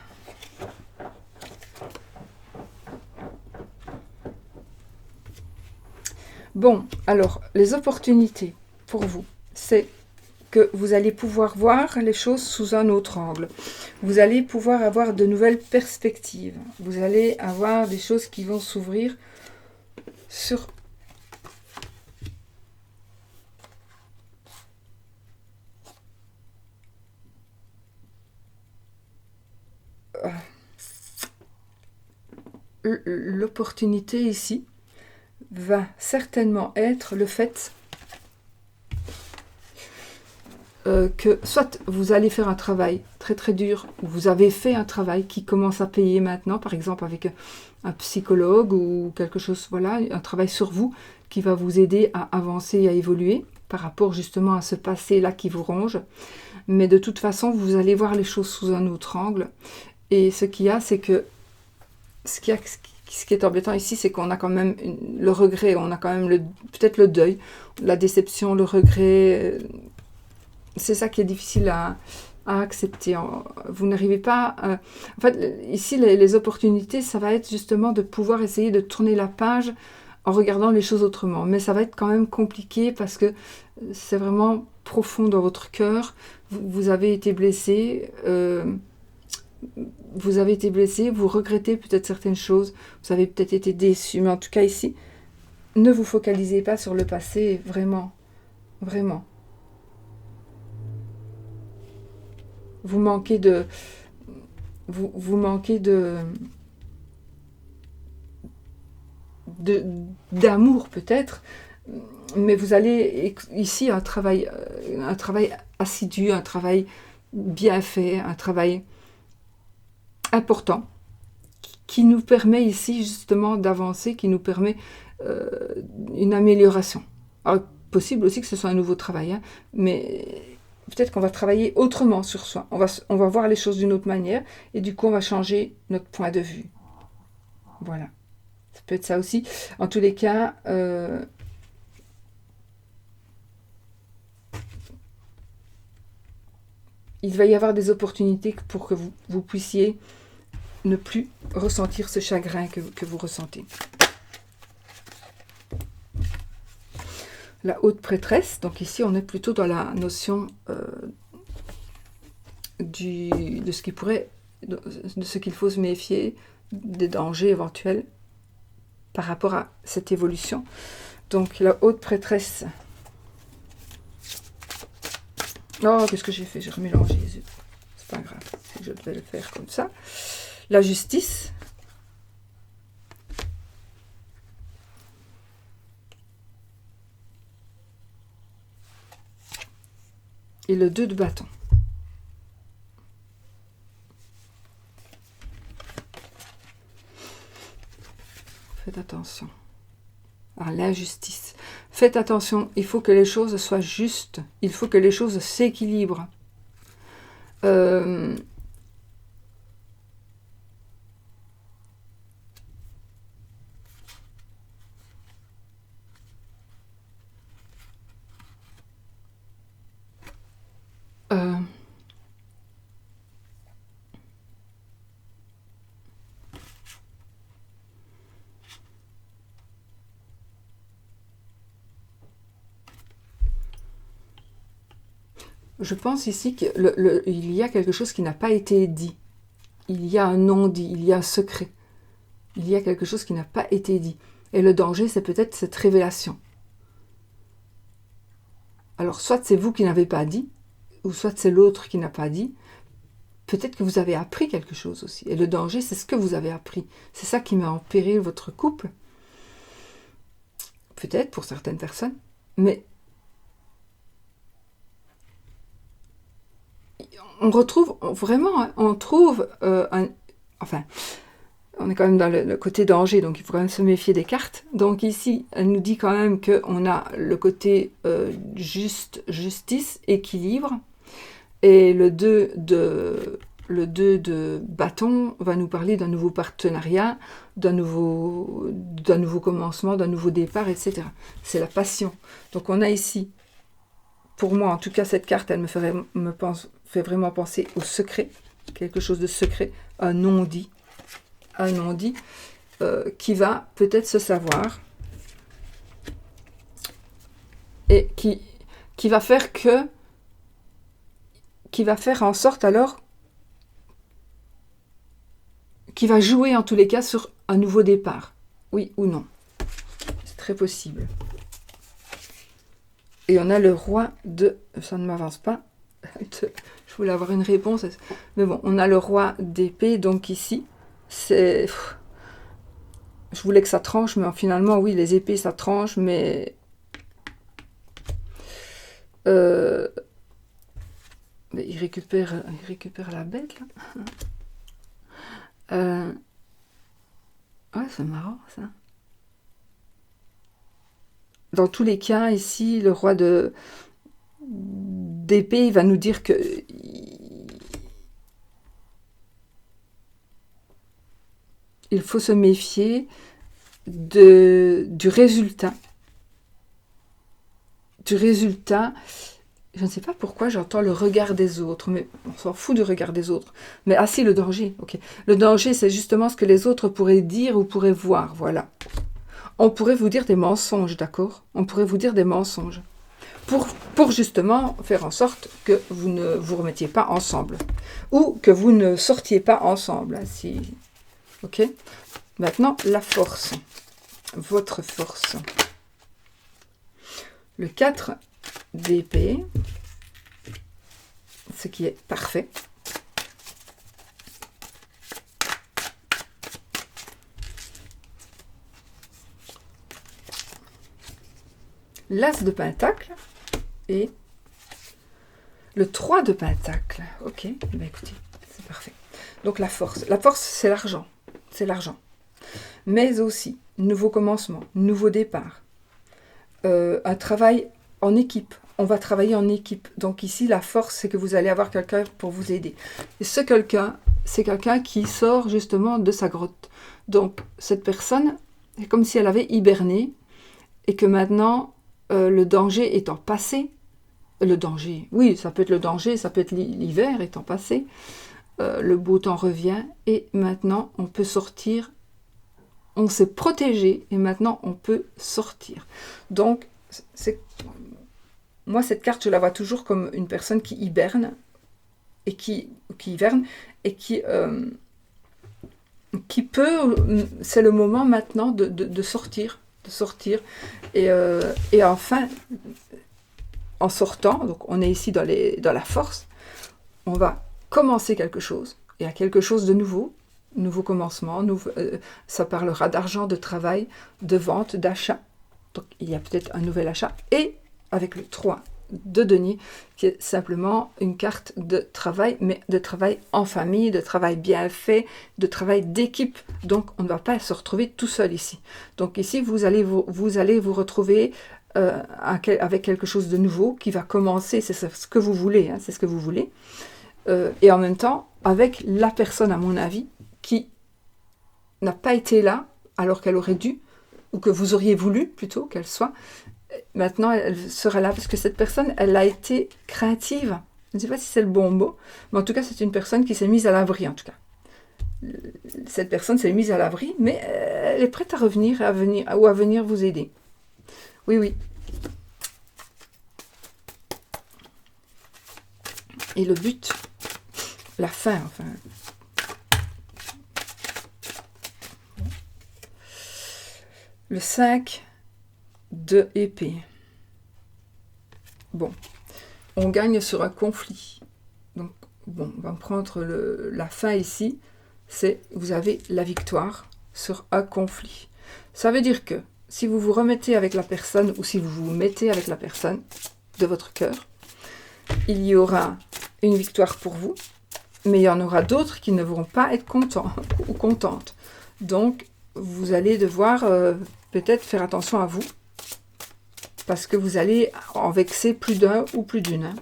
Bon, alors, les opportunités pour vous, c'est que vous allez pouvoir voir les choses sous un autre angle. Vous allez pouvoir avoir de nouvelles perspectives. Vous allez avoir des choses qui vont s'ouvrir sur... L'opportunité ici va certainement être le fait que soit vous allez faire un travail très très dur, ou vous avez fait un travail qui commence à payer maintenant, par exemple avec un psychologue ou quelque chose, voilà, un travail sur vous qui va vous aider à avancer, à évoluer par rapport justement à ce passé-là qui vous ronge. Mais de toute façon, vous allez voir les choses sous un autre angle. Et ce qu'il y a, c'est que ce qui est embêtant ici, c'est qu'on a quand même le regret, on a quand même peut-être le deuil, la déception, le regret. C'est ça qui est difficile à accepter. Vous n'arrivez pas... En fait, ici, les opportunités, ça va être justement de pouvoir essayer de tourner la page en regardant les choses autrement. Mais ça va être quand même compliqué parce que c'est vraiment profond dans votre cœur. Vous avez été blessé. Vous regrettez peut-être certaines choses. Vous avez peut-être été déçu. Mais en tout cas, ici, ne vous focalisez pas sur le passé. Vraiment. Vraiment. Vous manquez d'amour peut-être, mais vous allez ici un travail assidu, un travail bien fait, un travail important qui nous permet ici justement d'avancer, qui nous permet une amélioration. Alors, possible aussi que ce soit un nouveau travail, hein, mais peut-être qu'on va travailler autrement sur soi. On va voir les choses d'une autre manière et du coup, on va changer notre point de vue. Voilà. Ça peut être ça aussi. En tous les cas, il va y avoir des opportunités pour que vous puissiez ne plus ressentir ce chagrin que vous ressentez. La haute prêtresse, donc ici on est plutôt dans la notion de ce qu'il faut se méfier, des dangers éventuels par rapport à cette évolution. Donc la haute prêtresse. Oh, qu'est-ce que j'ai fait? J'ai remélangé. C'est pas grave, je devais le faire comme ça. La justice. Et le 2 de bâton. Faites attention. Alors, l'injustice. Faites attention, il faut que les choses soient justes. Il faut que les choses s'équilibrent. Euh, euh, je pense ici qu'il y a quelque chose qui n'a pas été dit. Il y a un non-dit, il y a un secret. Il y a quelque chose qui n'a pas été dit. Et le danger, c'est peut-être cette révélation. Alors, soit c'est vous qui n'avez pas dit, ou soit c'est l'autre qui n'a pas dit. Peut-être que vous avez appris quelque chose aussi. Et le danger, c'est ce que vous avez appris. C'est ça qui met en péril votre couple. Peut-être pour certaines personnes. Mais on retrouve vraiment, on trouve enfin, on est quand même dans le côté danger, donc il faut quand même se méfier des cartes. Donc ici, elle nous dit quand même qu'on a le côté justice, équilibre, et le 2 de bâton va nous parler d'un nouveau partenariat, d'un nouveau commencement, d'un nouveau départ, etc. C'est la passion. Donc on a ici, pour moi en tout cas, cette carte, elle fait vraiment penser au secret, quelque chose de secret, un non-dit, qui va peut-être se savoir et qui va faire en sorte alors, qui va jouer en tous les cas sur un nouveau départ, oui ou non, c'est très possible. Et on a le roi de, ça ne m'avance pas, je voulais avoir une réponse, mais bon, on a le roi d'épée, donc ici, c'est... Je voulais que ça tranche, mais finalement, oui, les épées, ça tranche, mais... mais il récupère la bête, là. Ouais, c'est marrant, ça. Dans tous les cas, ici, le roi d'épée, il va nous dire que... Il faut se méfier du résultat. Je ne sais pas pourquoi j'entends le regard des autres, mais on s'en fout du regard des autres. Mais si, le danger, ok. Le danger, c'est justement ce que les autres pourraient dire ou pourraient voir, voilà. On pourrait vous dire des mensonges, d'accord? On pourrait vous dire des mensonges. Pour justement faire en sorte que vous ne vous remettiez pas ensemble. Ou que vous ne sortiez pas ensemble. Si... Ok? Maintenant, la force. Votre force. Le 4 d'épée. Ce qui est parfait. L'as de pentacle et le 3 de pentacle. Ok, ben écoutez, c'est parfait. Donc la force, c'est l'argent. C'est l'argent. Mais aussi, nouveau commencement, nouveau départ. Un travail en équipe. On va travailler en équipe. Donc ici, la force, c'est que vous allez avoir quelqu'un pour vous aider. Et ce quelqu'un, c'est quelqu'un qui sort justement de sa grotte. Donc cette personne, c'est comme si elle avait hiberné et que maintenant, le danger étant passé, le danger, oui, ça peut être le danger, ça peut être l'hiver étant passé, le beau temps revient et maintenant on peut sortir, on s'est protégé et maintenant on peut sortir. Donc, moi cette carte je la vois toujours comme une personne qui hiberne et qui hiverne et qui peut, c'est le moment maintenant de sortir. Et enfin, en sortant, donc on est ici dans la force, on va commencer quelque chose, il y a quelque chose de nouveau commencement, ça parlera d'argent, de travail, de vente, d'achat, donc il y a peut-être un nouvel achat, et avec le 3 de denier, qui est simplement une carte de travail, mais de travail en famille, de travail bien fait, de travail d'équipe. Donc, on ne va pas se retrouver tout seul ici. Donc ici, vous allez vous retrouver avec quelque chose de nouveau qui va commencer, c'est ce que vous voulez, hein, c'est ce que vous voulez. Et en même temps, avec la personne, à mon avis, qui n'a pas été là, alors qu'elle aurait dû, ou que vous auriez voulu plutôt qu'elle soit, maintenant elle sera là, parce que cette personne, elle a été craintive. Je ne sais pas si c'est le bon mot, mais en tout cas, c'est une personne qui s'est mise à l'abri, en tout cas. Cette personne s'est mise à l'abri, mais elle est prête à revenir, à venir vous aider. Oui, oui. Et le but, la fin, enfin... Le 5 de épée. Bon, on gagne sur un conflit. Donc, bon, on va prendre la fin ici. C'est, vous avez la victoire sur un conflit. Ça veut dire que, si vous vous remettez avec la personne, ou si vous vous mettez avec la personne de votre cœur, il y aura une victoire pour vous, mais il y en aura d'autres qui ne vont pas être contents ou contentes. Donc, vous allez devoir peut-être faire attention à vous, parce que vous allez en vexer plus d'un ou plus d'une. Hein.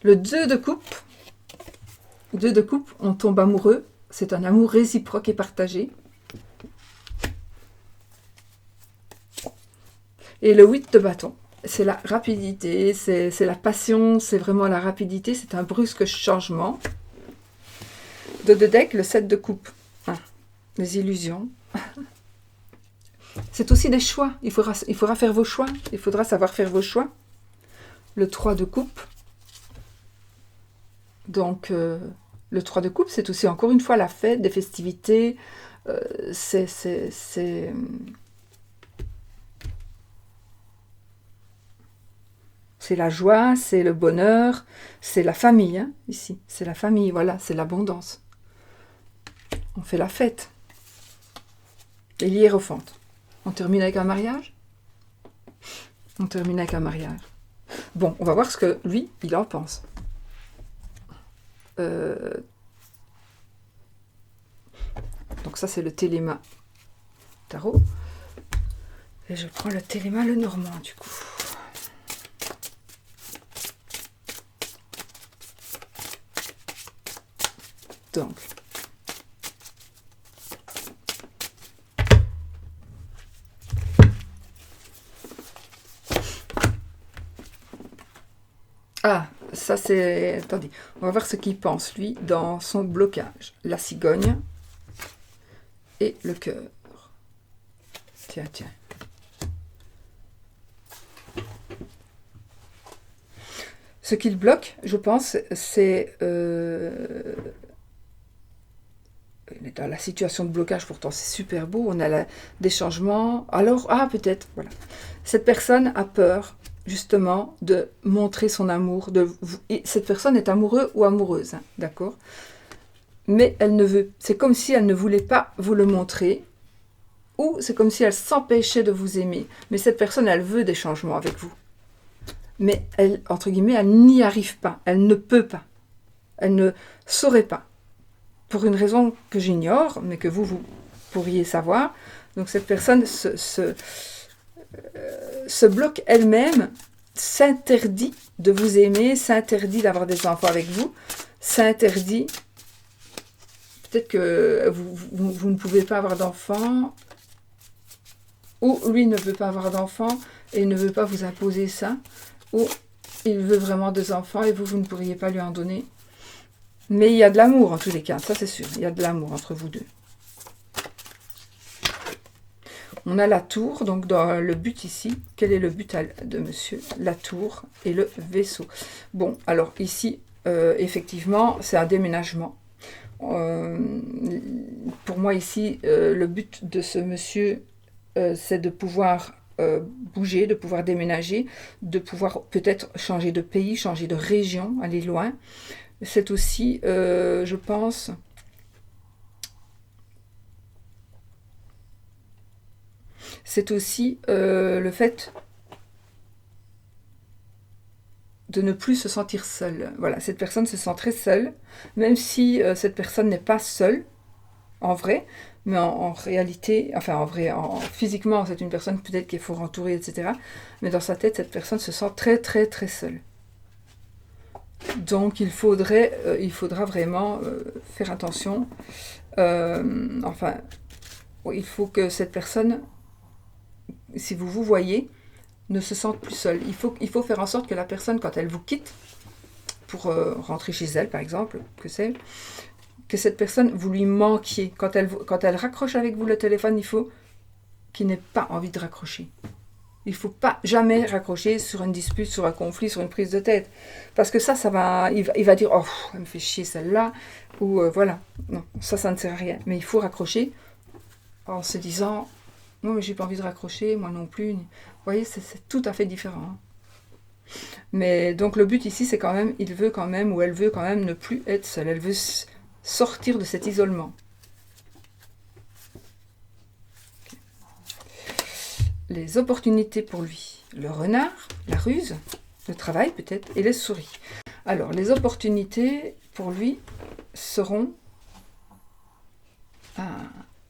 Le 2 de coupe. 2 de coupe, on tombe amoureux. C'est un amour réciproque et partagé. Et le 8 de bâton. C'est la rapidité, c'est la passion, c'est vraiment la rapidité, c'est un brusque changement. De deck, le 7 de coupe, les illusions. C'est aussi des choix, il faudra faire vos choix, il faudra savoir faire vos choix. Le 3 de coupe. Donc, le 3 de coupe, c'est aussi encore une fois la fête, des festivités, c'est la joie, c'est le bonheur, c'est la famille, hein, ici. C'est la famille, voilà, c'est l'abondance. On fait la fête. Et l'hiérophante. On termine avec un mariage? On termine avec un mariage. Bon, on va voir ce que lui, il en pense. Donc ça, c'est le Téléma Tarot. Et je prends le Téléma le Normand, du coup. Donc, ah, ça c'est... Attendez, on va voir ce qu'il pense, lui, dans son blocage. La cigogne et le cœur. Tiens, tiens. Ce qu'il bloque, je pense, c'est... dans la situation de blocage, pourtant c'est super beau, on a des changements. Alors, peut-être, voilà. Cette personne a peur, justement, de montrer son amour. Cette personne est amoureuse ou amoureuse, hein, d'accord? Mais elle ne veut, c'est comme si elle ne voulait pas vous le montrer, ou c'est comme si elle s'empêchait de vous aimer. Mais cette personne, elle veut des changements avec vous. Mais elle, entre guillemets, elle n'y arrive pas, elle ne peut pas, elle ne saurait pas. Pour une raison que j'ignore, mais que vous pourriez savoir. Donc cette personne se bloque elle-même, s'interdit de vous aimer, s'interdit d'avoir des enfants avec vous, s'interdit, peut-être que vous ne pouvez pas avoir d'enfants, ou lui ne veut pas avoir d'enfants, et ne veut pas vous imposer ça, ou il veut vraiment des enfants, et vous ne pourriez pas lui en donner. Mais il y a de l'amour en tous les cas, ça c'est sûr. Il y a de l'amour entre vous deux. On a la tour, donc dans le but ici. Quel est le but de monsieur? La tour et le vaisseau. Bon, alors ici, effectivement, c'est un déménagement. Pour moi ici, le but de ce monsieur, c'est de pouvoir bouger, de pouvoir déménager, de pouvoir peut-être changer de pays, changer de région, aller loin. C'est aussi, je pense, c'est aussi le fait de ne plus se sentir seule. Voilà, cette personne se sent très seule, même si cette personne n'est pas seule, en vrai, mais en réalité, enfin en vrai, physiquement, c'est une personne peut-être qu'il faut entourer, etc. Mais dans sa tête, cette personne se sent très très très seule. Donc il faudra vraiment faire attention. Enfin, il faut que cette personne, si vous vous voyez, ne se sente plus seule. Il faut faire en sorte que la personne, quand elle vous quitte, pour rentrer chez elle, par exemple, que cette personne, vous lui manquiez. Quand elle raccroche avec vous le téléphone, il faut qu'il n'ait pas envie de raccrocher. Il ne faut pas jamais raccrocher sur une dispute, sur un conflit, sur une prise de tête. Parce que il va dire « Oh, elle me fait chier celle-là », ou voilà. Non, ça ne sert à rien. Mais il faut raccrocher en se disant « Non, mais j'ai pas envie de raccrocher, moi non plus ». Vous voyez, c'est tout à fait différent. Mais donc le but ici, c'est quand même, il veut quand même, ou elle veut quand même ne plus être seule. Elle veut sortir de cet isolement. Les opportunités pour lui. Le renard, la ruse, le travail peut-être, et les souris. Alors, les opportunités pour lui seront...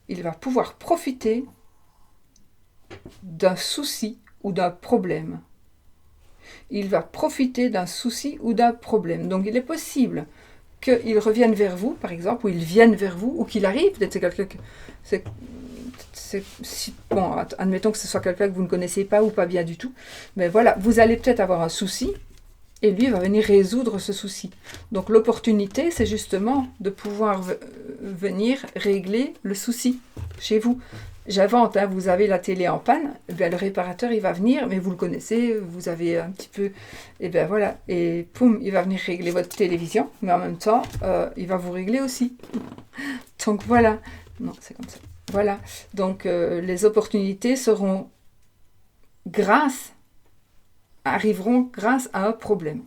il va pouvoir profiter d'un souci ou d'un problème. Il va profiter d'un souci ou d'un problème. Donc, il est possible qu'il revienne vers vous, par exemple, ou il vienne vers vous, ou qu'il arrive, peut-être c'est quelqu'un que... bon, admettons que ce soit quelqu'un que vous ne connaissez pas ou pas bien du tout, mais voilà, vous allez peut-être avoir un souci, et lui va venir résoudre ce souci. Donc l'opportunité, c'est justement de pouvoir venir régler le souci chez vous. J'invente, hein, vous avez la télé en panne, et bien, le réparateur il va venir, mais vous le connaissez, vous avez un petit peu, et bien voilà, et poum, il va venir régler votre télévision, mais en même temps, il va vous régler aussi. Donc voilà, non, c'est comme ça. Voilà, donc les opportunités arriveront grâce à un problème.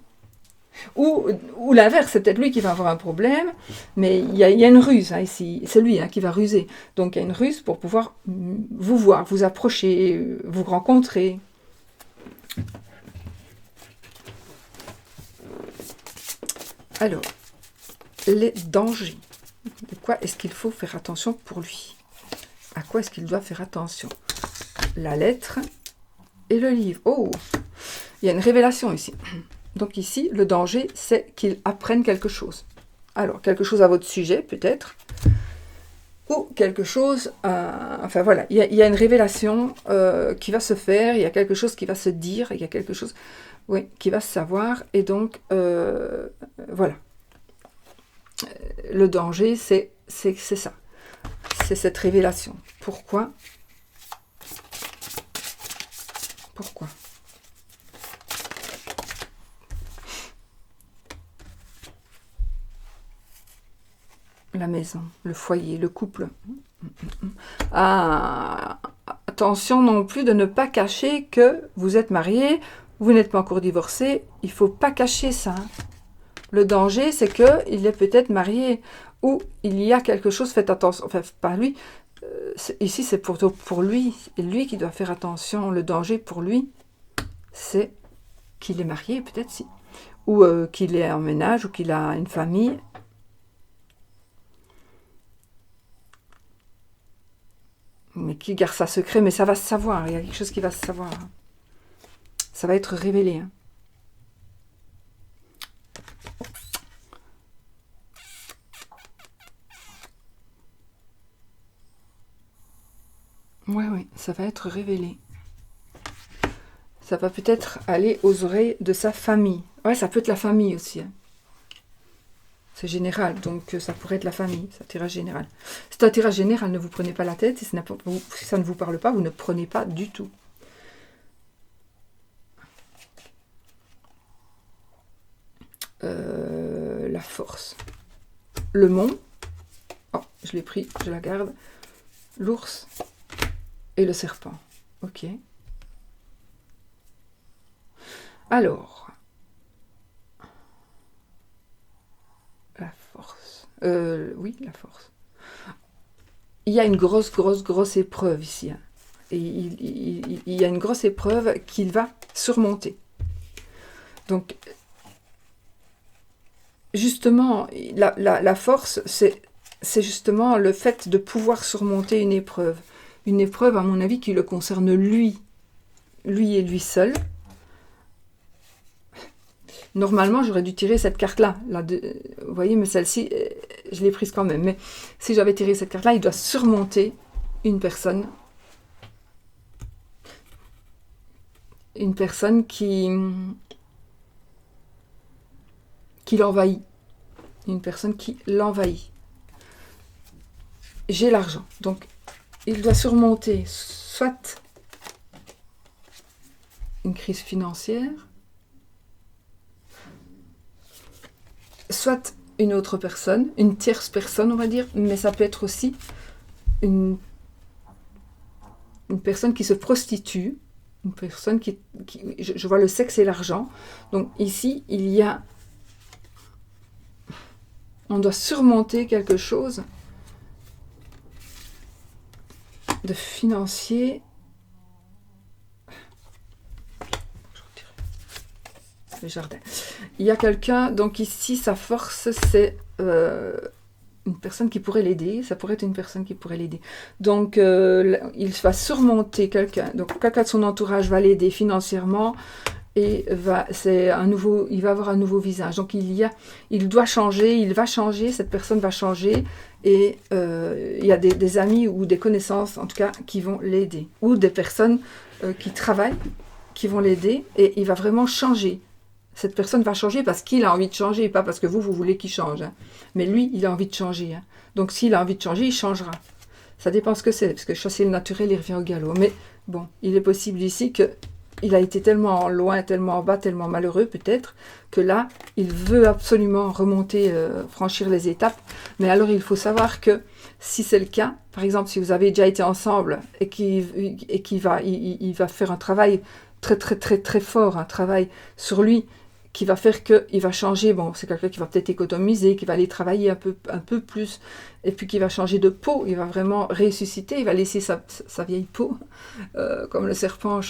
Ou l'inverse, c'est peut-être lui qui va avoir un problème, mais il y a une ruse hein, ici, c'est lui hein, qui va ruser. Donc il y a une ruse pour pouvoir vous voir, vous approcher, vous rencontrer. Alors, les dangers. De quoi est-ce qu'il faut faire attention pour lui? À quoi est-ce qu'il doit faire attention? La lettre et le livre. Oh, il y a une révélation ici. Donc ici, le danger, c'est qu'il apprenne quelque chose. Alors, quelque chose à votre sujet, peut-être. Ou quelque chose... enfin voilà, il y a une révélation qui va se faire, il y a quelque chose qui va se dire, il y a quelque chose qui va se savoir. Et donc, voilà. Le danger, c'est ça. C'est cette révélation. Pourquoi? Pourquoi? La maison, le foyer, le couple. Attention non plus de ne pas cacher que vous êtes marié, vous n'êtes pas encore divorcé. Il ne faut pas cacher ça. Le danger, c'est qu'il est peut-être marié ou il y a quelque chose, faites attention, enfin pas lui, ici c'est pour lui, et lui qui doit faire attention. Le danger pour lui, c'est qu'il est marié peut-être, si, ou qu'il est en ménage, ou qu'il a une famille. Mais qui garde ça secret, mais ça va se savoir, il y a quelque chose qui va se savoir. Ça va être révélé. Hein. Oui, ça va être révélé. Ça va peut-être aller aux oreilles de sa famille. Ouais, ça peut être la famille aussi. Hein. C'est général, donc ça pourrait être la famille, c'est un tirage général. C'est un tirage général, ne vous prenez pas la tête, si ça ne vous parle pas, vous ne prenez pas du tout. La force. Le mont. Oh, je l'ai pris, je la garde. L'ours et le serpent. Ok. Alors. La force. Oui, la force. Il y a une grosse épreuve ici. Hein. Et il y a une grosse épreuve qu'il va surmonter. Donc, justement, la force, c'est justement le fait de pouvoir surmonter une épreuve. Une épreuve, à mon avis, qui le concerne lui et lui seul. Normalement, j'aurais dû tirer cette carte-là. Vous voyez, mais celle-ci, je l'ai prise quand même. Mais si j'avais tiré cette carte-là, il doit surmonter une personne qui l'envahit. Une personne qui l'envahit. J'ai l'argent. Donc, il doit surmonter soit une crise financière, soit une autre personne, une tierce personne, on va dire, mais ça peut être aussi une personne qui se prostitue, une personne je vois le sexe et l'argent. Donc ici, on doit surmonter quelque chose de financier. Le jardin. Il y a quelqu'un, donc ici, sa force, c'est une personne qui pourrait l'aider. Ça pourrait être une personne qui pourrait l'aider. Donc, il va surmonter quelqu'un. Donc, quelqu'un de son entourage va l'aider financièrement et il va avoir un nouveau visage. Donc, il doit changer, il va changer, cette personne va changer et il y a des amis ou des connaissances, en tout cas, qui vont l'aider. Ou des personnes qui travaillent, qui vont l'aider et il va vraiment changer. Cette personne va changer parce qu'il a envie de changer, pas parce que vous voulez qu'il change. Hein. Mais lui, il a envie de changer. Hein. Donc, s'il a envie de changer, il changera. Ça dépend ce que c'est, parce que chasser le naturel, il revient au galop. Mais bon, il est possible ici qu'il a été tellement loin, tellement en bas, tellement malheureux peut-être, que là, il veut absolument remonter, franchir les étapes. Mais alors, il faut savoir que si c'est le cas, par exemple, si vous avez déjà été ensemble et qu'il va faire un travail très, très, très, très fort, un travail sur lui, qui va faire qu'il va changer, bon, c'est quelqu'un qui va peut-être économiser, qui va aller travailler un peu plus, et puis qui va changer de peau, il va vraiment ressusciter, il va laisser sa vieille peau, comme le serpent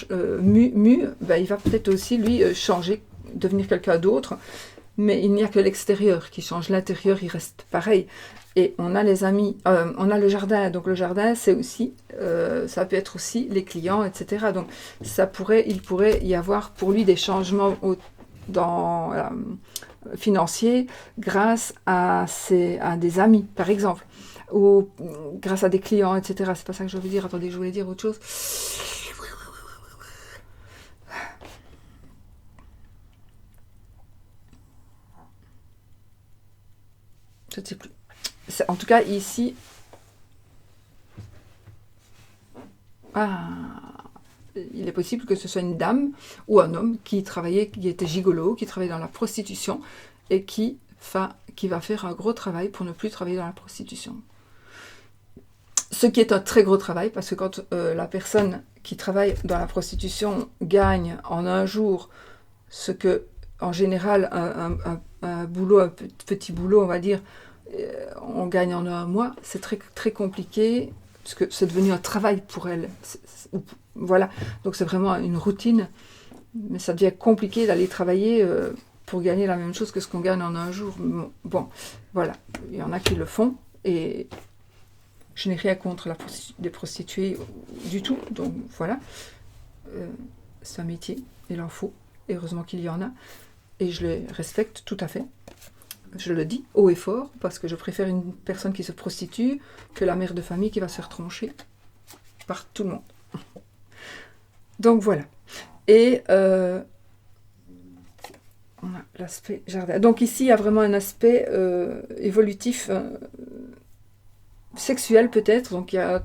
mu, ben, il va peut-être aussi, lui, changer, devenir quelqu'un d'autre, mais il n'y a que l'extérieur qui change, l'intérieur, il reste pareil. Et on a les amis, on a le jardin, donc le jardin, c'est aussi, ça peut être aussi les clients, etc. Donc, il pourrait y avoir pour lui des changements financiers grâce à des amis, par exemple, ou grâce à des clients, etc. C'est pas ça que je veux dire. Attendez, je voulais dire autre chose. Je ne sais plus. En tout cas, ici... il est possible que ce soit une dame ou un homme qui était gigolo, qui travaillait dans la prostitution et qui va faire un gros travail pour ne plus travailler dans la prostitution. Ce qui est un très gros travail, parce que quand la personne qui travaille dans la prostitution gagne en un jour ce que, en général, un boulot, un petit boulot, on va dire, on gagne en un mois, c'est très, très compliqué, parce que c'est devenu un travail pour elle. Voilà, donc c'est vraiment une routine, mais ça devient compliqué d'aller travailler pour gagner la même chose que ce qu'on gagne en un jour. Bon, voilà, il y en a qui le font, et je n'ai rien contre les prostituées du tout, donc voilà, c'est un métier, il en faut, et heureusement qu'il y en a, et je les respecte tout à fait. Je le dis haut et fort, parce que je préfère une personne qui se prostitue que la mère de famille qui va se faire troncher par tout le monde. Donc voilà. Et on a l'aspect jardin. Donc ici, il y a vraiment un aspect évolutif, sexuel peut-être. Donc il y a...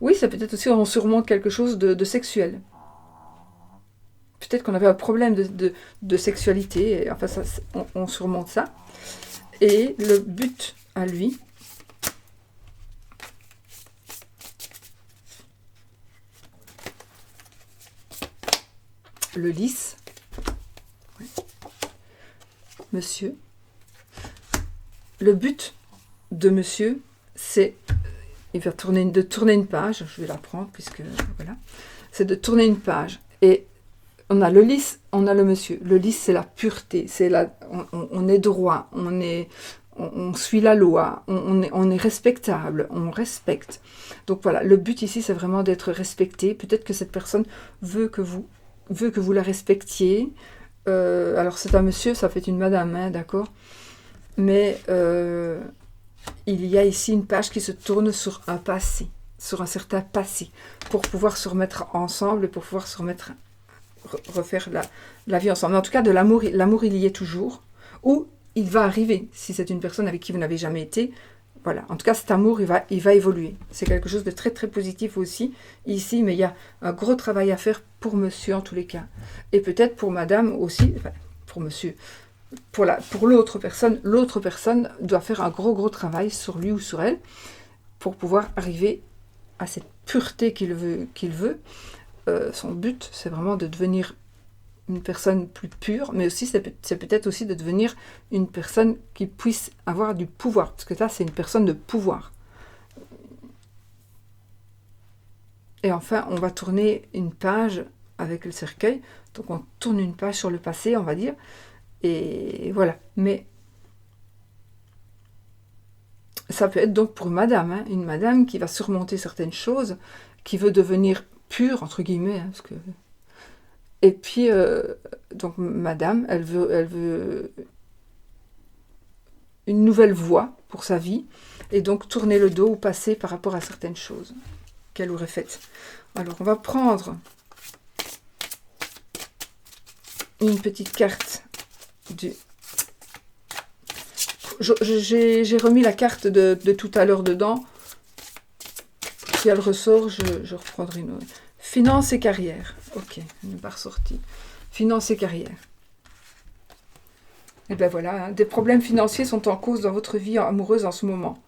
Oui, ça peut être aussi, on surmonte quelque chose de sexuel. Peut-être qu'on avait un problème de sexualité. Et, enfin, on surmonte ça. Et le but à lui, le lys, ouais. Monsieur, le but de monsieur, c'est il va tourner une page, je vais la prendre, puisque, voilà, c'est de tourner une page, et on a le lys, on a le monsieur. Le lys, c'est la pureté, on est droit, on suit la loi, on est respectable, on respecte. Donc voilà, le but ici, c'est vraiment d'être respecté. Peut-être que cette personne veut que vous la respectiez. Alors c'est un monsieur, ça peut être une madame, hein, d'accord. Mais il y a ici une page qui se tourne sur un passé, sur un certain passé, pour pouvoir se remettre ensemble et pour pouvoir se remettre refaire la vie ensemble. Mais en tout cas, de l'amour il y est toujours, ou il va arriver, si c'est une personne avec qui vous n'avez jamais été. Voilà, en tout cas, cet amour, il va évoluer. C'est quelque chose de très, très positif aussi, ici, mais il y a un gros travail à faire pour monsieur, en tous les cas. Et peut-être pour madame aussi, enfin, pour monsieur, pour l'autre personne doit faire un gros travail sur lui ou sur elle, pour pouvoir arriver à cette pureté qu'il veut. Son but, c'est vraiment de devenir une personne plus pure, mais aussi c'est peut-être aussi de devenir une personne qui puisse avoir du pouvoir, parce que ça, c'est une personne de pouvoir. Et enfin, on va tourner une page avec le cercueil, donc on tourne une page sur le passé, on va dire, et voilà. Mais ça peut être donc pour madame, hein, une madame qui va surmonter certaines choses, qui veut devenir pure, entre guillemets, hein, parce que... Et puis, donc, madame, elle veut une nouvelle voie pour sa vie, et donc tourner le dos ou passer par rapport à certaines choses qu'elle aurait faites. Alors, on va prendre une petite carte du... J'ai remis la carte de tout à l'heure dedans. Si elle ressort, je reprendrai une autre. Finance et carrière. Ok, elle n'est pas ressortie. Finance et carrière. Et bien voilà, hein, des problèmes financiers sont en cause dans votre vie amoureuse en ce moment.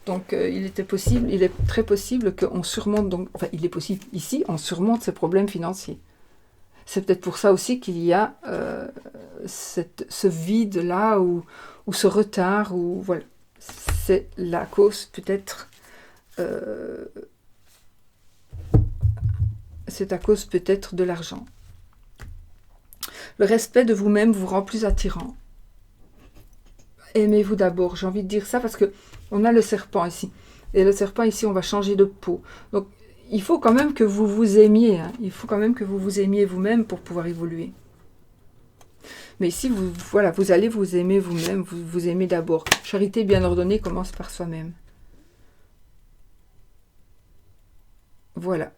Donc il est très possible qu'on surmonte, donc, enfin il est possible ici, on surmonte ces problèmes financiers. C'est peut-être pour ça aussi qu'il y a ce vide-là, ou ce retard, ou voilà. C'est la cause peut-être... c'est à cause peut-être de l'argent. Le respect de vous-même vous rend plus attirant. Aimez-vous d'abord. J'ai envie de dire ça parce que on a le serpent ici. Et le serpent ici, on va changer de peau. Donc, il faut quand même que vous vous aimiez. Hein. Il faut quand même que vous vous aimiez vous-même pour pouvoir évoluer. Mais ici, voilà, vous allez vous aimer vous-même. Vous aimez d'abord. Charité bien ordonnée commence par soi-même. Voilà.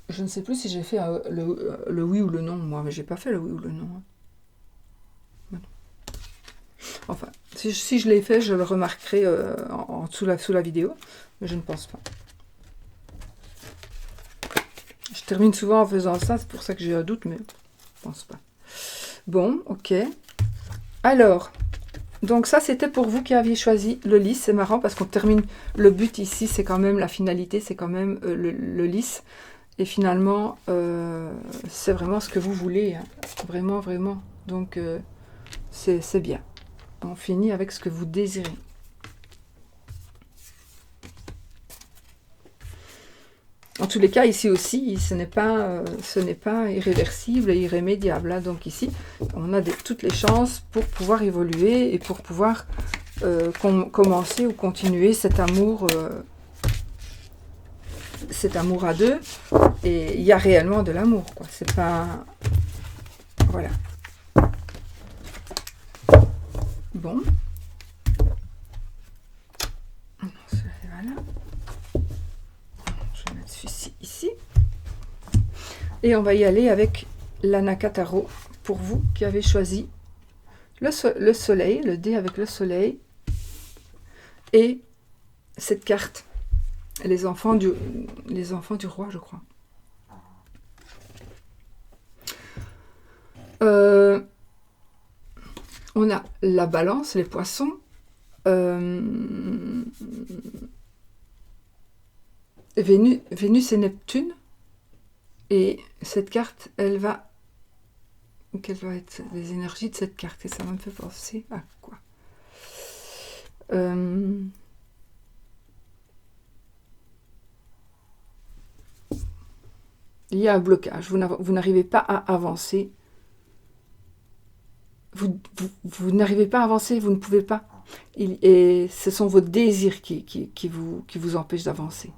Je ne sais plus si j'ai fait le oui ou le non, moi, mais j'ai pas fait le oui ou le non. Enfin, si je l'ai fait, je le remarquerai sous la vidéo, mais je ne pense pas. Je termine souvent en faisant ça, c'est pour ça que j'ai un doute, mais je ne pense pas. Bon, ok. Alors, donc ça, c'était pour vous qui aviez choisi le lys. C'est marrant parce qu'on termine, le but ici, c'est quand même la finalité, c'est quand même le lys. Et finalement, c'est vraiment ce que vous voulez. Hein. Vraiment, vraiment. Donc, c'est bien. On finit avec ce que vous désirez. En tous les cas, ici aussi, ce n'est pas irréversible et irrémédiable. Hein. Donc ici, on a toutes les chances pour pouvoir évoluer et pour pouvoir commencer ou continuer cet amour à deux. Et il y a réellement de l'amour, quoi. C'est pas... Voilà. Bon. Voilà. Je vais mettre celui-ci ici. Et on va y aller avec l'Anaka Tarot pour vous qui avez choisi le soleil, le dé avec le soleil et cette carte, les enfants du roi, je crois. On a la balance, les poissons, Vénus et Neptune. Et cette carte, elle va quelles vont être les énergies de cette carte? Et ça me fait penser à quoi? Il y a un blocage, vous n'arrivez pas à avancer. Vous n'arrivez pas à avancer, vous ne pouvez pas. Et ce sont vos désirs qui vous empêchent d'avancer.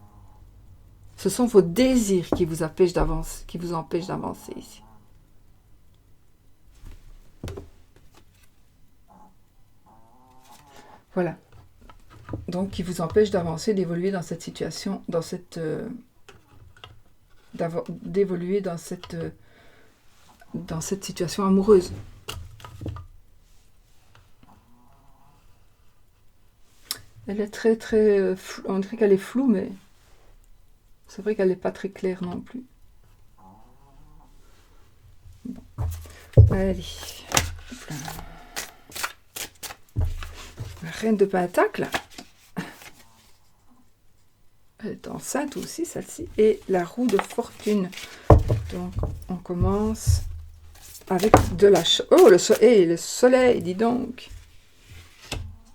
Ce sont vos désirs qui vous empêchent d'avancer ici. Voilà. Donc, qui vous empêchent d'avancer, d'évoluer dans cette situation, d'évoluer dans cette situation amoureuse. Elle est très très floue. On dirait qu'elle est floue, mais c'est vrai qu'elle n'est pas très claire non plus. Bon. Allez. La reine de Pentacle. Elle est enceinte aussi, celle-ci. Et la roue de fortune. Donc, on commence avec de la... Oh, le soleil, dis donc.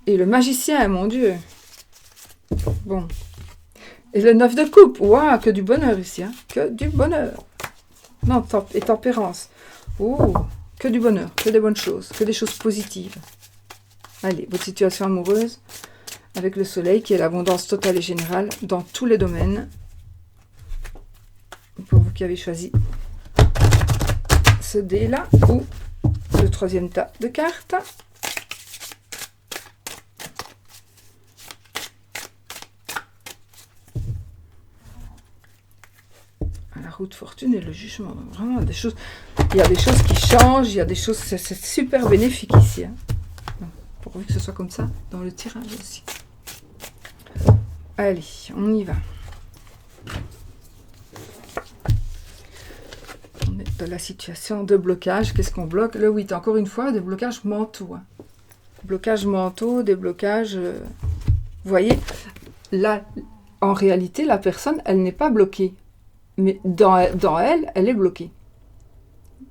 Et le magicien, mon Dieu. Bon. Et le 9 de coupe. Waouh, que du bonheur ici. Hein. Que du bonheur. Non, et tempérance. Oh, que du bonheur, que des bonnes choses, que des choses positives. Allez, votre situation amoureuse avec le soleil qui est l'abondance totale et générale dans tous les domaines. Pour vous qui avez choisi ce dé-là ou le troisième tas de cartes. La roue de fortune et le jugement. Vraiment, des choses. Il y a des choses qui changent, il y a des choses. C'est super bénéfique ici. Hein. Pourvu que ce soit comme ça dans le tirage aussi. Allez, on y va. On est dans la situation de blocage. Qu'est-ce qu'on bloque? Le 8, encore une fois, des blocages mentaux. Hein. Blocages mentaux, des blocages... vous voyez, là, en réalité, la personne, elle n'est pas bloquée. Mais dans elle, elle est bloquée.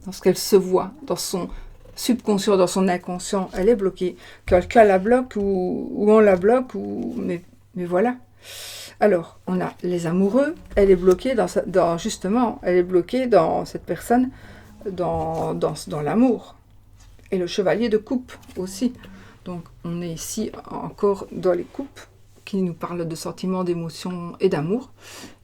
Dans ce qu'elle se voit, dans son subconscient, dans son inconscient, elle est bloquée. Quelqu'un la bloque ou on la bloque, mais voilà. Alors, on a les amoureux, elle est bloquée justement, elle est bloquée dans cette personne, dans l'amour. Et le chevalier de coupe aussi. Donc, on est ici encore dans les coupes, qui nous parle de sentiments, d'émotions et d'amour.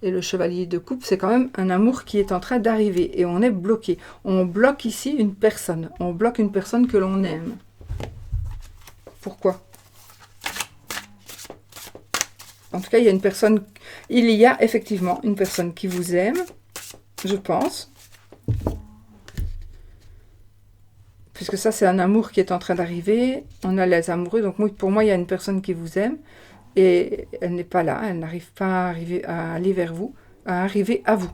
Et le chevalier de coupe, c'est quand même un amour qui est en train d'arriver. Et on est bloqué. On bloque ici une personne. On bloque une personne que l'on aime. Pourquoi? En tout cas, il y a effectivement une personne qui vous aime, je pense. Puisque ça, c'est un amour qui est en train d'arriver. On a les amoureux. Donc, pour moi, il y a une personne qui vous aime. Et elle n'est pas là, elle n'arrive pas à aller vers vous, à arriver à vous.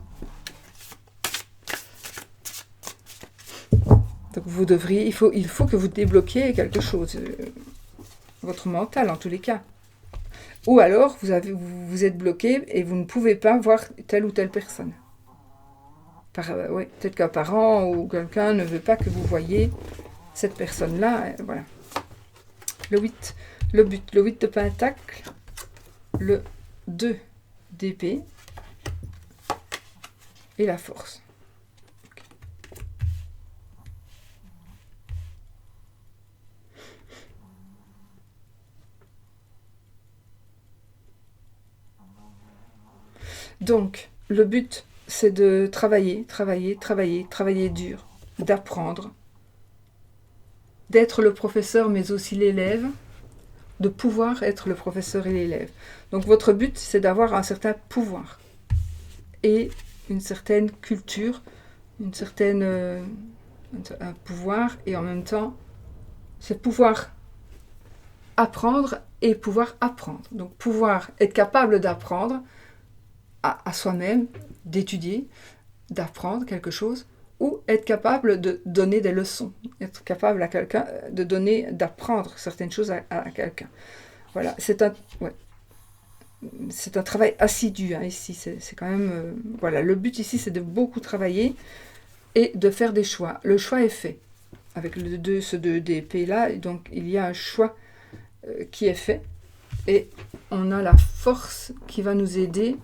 Donc il faut que vous débloquiez quelque chose, votre mental en tous les cas. Ou alors vous êtes bloqué et vous ne pouvez pas voir telle ou telle personne. Peut-être qu'un parent ou quelqu'un ne veut pas que vous voyiez cette personne-là, voilà. Le 8. Le but, le 8 de pentacle, le 2 d'épée et la force. Okay. Donc, le but, c'est de travailler dur, d'apprendre, d'être le professeur mais aussi l'élève, de pouvoir être le professeur et l'élève. Donc votre but, c'est d'avoir un certain pouvoir et une certaine culture, un pouvoir, et en même temps, c'est pouvoir apprendre et pouvoir apprendre. Donc pouvoir être capable d'apprendre à soi-même, d'étudier, d'apprendre quelque chose, ou être capable de donner des leçons, être capable à quelqu'un d'apprendre certaines choses à quelqu'un. Voilà, c'est un travail assidu hein, ici. C'est quand même voilà. Le but ici, c'est de beaucoup travailler et de faire des choix. Le choix est fait. avec le 2, ce 2 d'épée là. Et donc il y a un choix qui est fait. Et on a la force qui va nous aider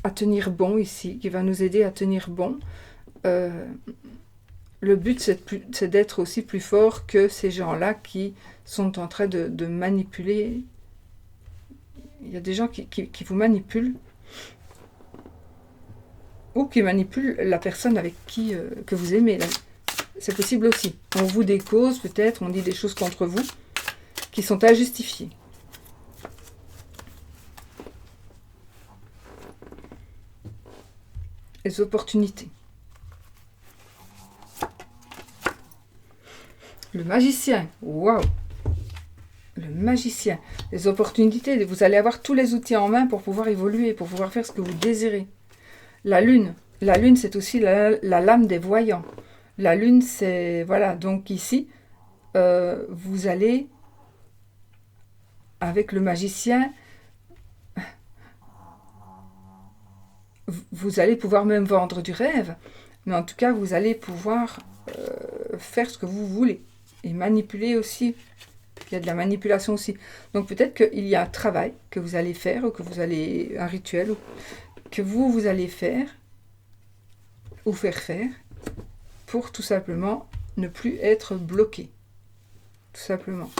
à tenir bon ici, qui va nous aider à tenir bon. Le but, c'est d'être aussi plus fort que ces gens-là qui sont en train de manipuler. Il y a des gens qui vous manipulent, ou qui manipulent la personne avec qui que vous aimez. C'est possible aussi. On vous des causes, peut-être, on dit des choses contre vous, qui sont injustifiées. Les opportunités. Le magicien, waouh! Le magicien, les opportunités, vous allez avoir tous les outils en main pour pouvoir évoluer, pour pouvoir faire ce que vous désirez. La lune c'est aussi la lame des voyants. La lune, c'est, voilà, donc ici, vous allez, avec le magicien, vous allez pouvoir même vendre du rêve, mais en tout cas, vous allez pouvoir faire ce que vous voulez. Et manipuler aussi. Il y a de la manipulation aussi. Donc peut-être qu'il y a un travail que vous allez faire, ou que vous allez, un rituel, ou que vous allez faire, ou faire faire, pour tout simplement ne plus être bloqué. Tout simplement.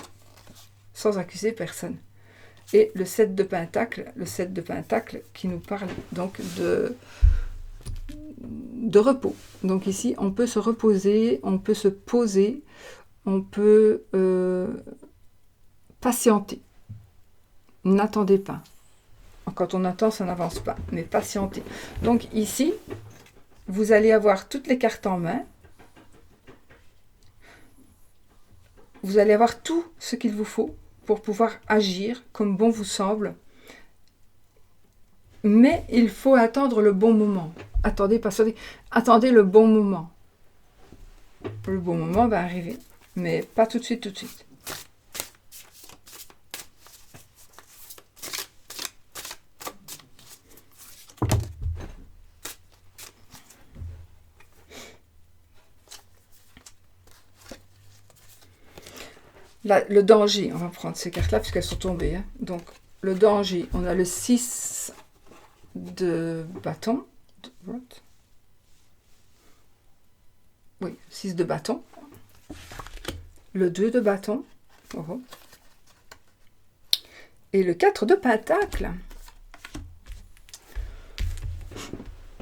Sans accuser personne. Et le 7 de Pentacle, qui nous parle donc de repos. Donc ici, on peut se reposer, on peut se poser, on peut patienter. N'attendez pas. Quand on attend, ça n'avance pas, mais patientez. Donc ici, vous allez avoir toutes les cartes en main. Vous allez avoir tout ce qu'il vous faut pour pouvoir agir comme bon vous semble. Mais il faut attendre le bon moment. Attendez, patientez. Attendez le bon moment. Le bon moment va arriver, mais pas tout de suite, tout de suite. Là, le danger, on va prendre ces cartes-là puisqu'elles sont tombées. Hein. Donc, le danger, on a le 6 de bâton. Oui, 6 de bâton. Le 2 de bâton. Oh. Et le 4 de pentacle.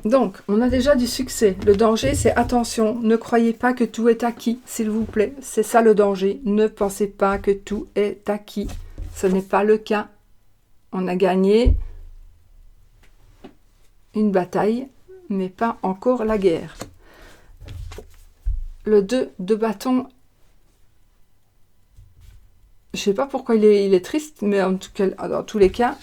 Donc, on a déjà du succès. Le danger, c'est attention, ne croyez pas que tout est acquis, s'il vous plaît. C'est ça le danger. Ne pensez pas que tout est acquis. Ce n'est pas le cas. On a gagné une bataille, mais pas encore la guerre. Le 2 de bâton, je ne sais pas pourquoi il est triste, mais en tout cas, dans tous les cas,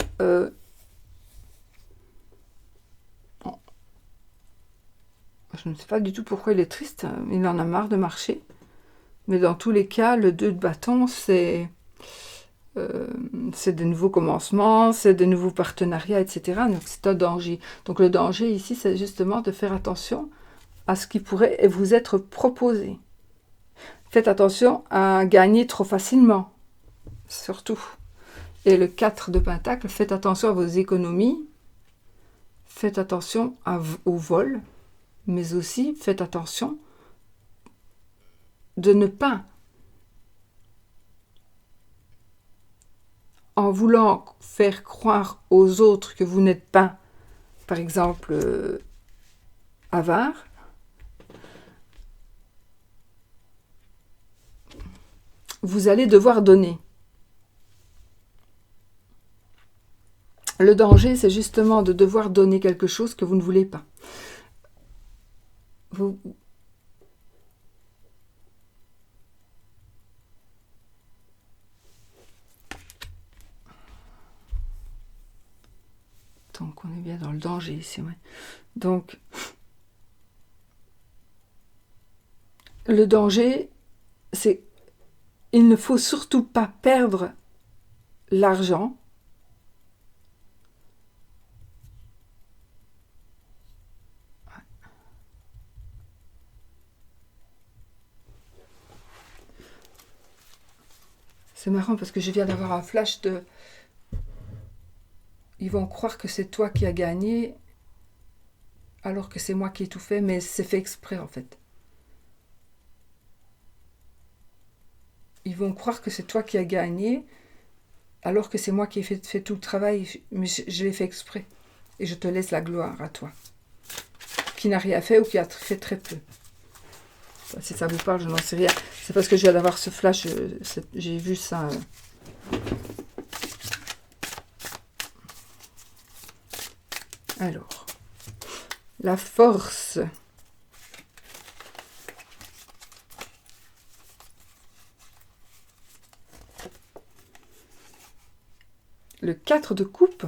je ne sais pas du tout pourquoi il est triste, il en a marre de marcher. Mais dans tous les cas, le 2 de bâton, c'est des nouveaux commencements, c'est des nouveaux partenariats, etc. Donc c'est un danger. Donc le danger ici, c'est justement de faire attention à ce qui pourrait vous être proposé. Faites attention à gagner trop facilement, surtout. Et le 4 de pentacle, faites attention à vos économies, faites attention au vol, mais aussi faites attention de ne pas, en voulant faire croire aux autres que vous n'êtes pas, par exemple, avare, vous allez devoir donner. Le danger, c'est justement de devoir donner quelque chose que vous ne voulez pas. Donc, on est bien dans le danger ici. Ouais. Donc, le danger, c'est il ne faut surtout pas perdre l'argent. C'est marrant parce que je viens d'avoir un flash de... Ils vont croire que c'est toi qui as gagné, alors que c'est moi qui ai tout fait, mais c'est fait exprès en fait. Ils vont croire que c'est toi qui as gagné, alors que c'est moi qui ai fait tout le travail, mais je l'ai fait exprès. Et je te laisse la gloire à toi, qui n'a rien fait ou qui a fait très peu. Si ça vous parle, je n'en sais rien. C'est parce que je viens d'avoir ce flash, j'ai vu ça. Alors, la force. Le 4 de coupe.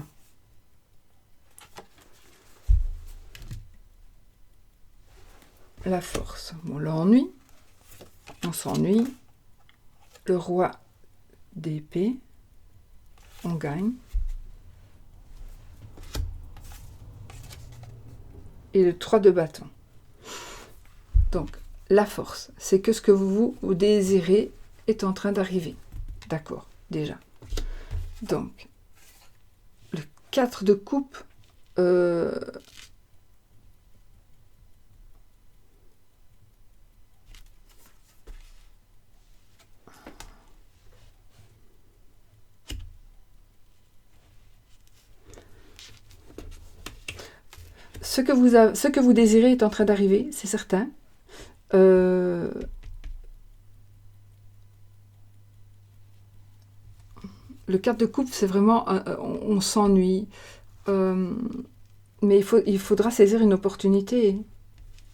La force. Bon, l'ennui. On s'ennuie. Le roi d'épée. On gagne. Et le 3 de bâton. Donc, la force, c'est que ce que vous désirez est en train d'arriver. D'accord, déjà. Donc, le 4 de coupe, ce que vous désirez est en train d'arriver, c'est certain. Le 4 de coupe, c'est vraiment, on s'ennuie. Mais il faudra saisir une opportunité.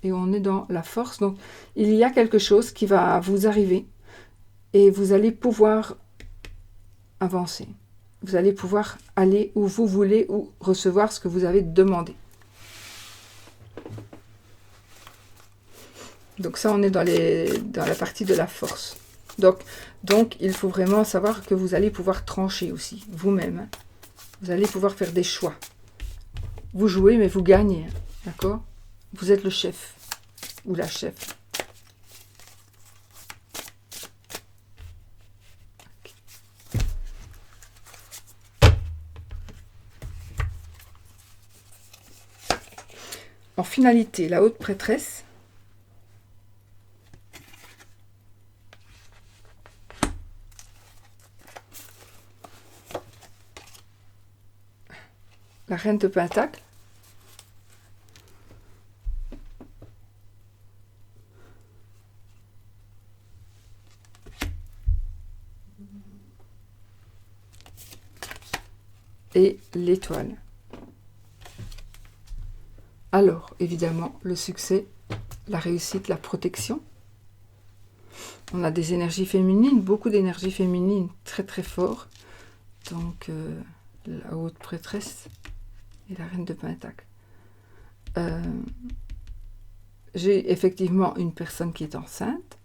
Et on est dans la force. Donc, il y a quelque chose qui va vous arriver. Et vous allez pouvoir avancer. Vous allez pouvoir aller où vous voulez ou recevoir ce que vous avez demandé. Donc ça, on est dans la partie de la force. Donc, il faut vraiment savoir que vous allez pouvoir trancher aussi, vous-même. Vous allez pouvoir faire des choix. Vous jouez, mais vous gagnez. D'accord? Vous êtes le chef ou la chef. En finalité, la haute prêtresse. La reine de Pentacle. Et l'étoile. Alors, évidemment, le succès, la réussite, la protection. On a des énergies féminines, beaucoup d'énergie féminine, très très fort. Donc, la haute prêtresse et la reine de Pentacle. J'ai effectivement une personne qui est enceinte.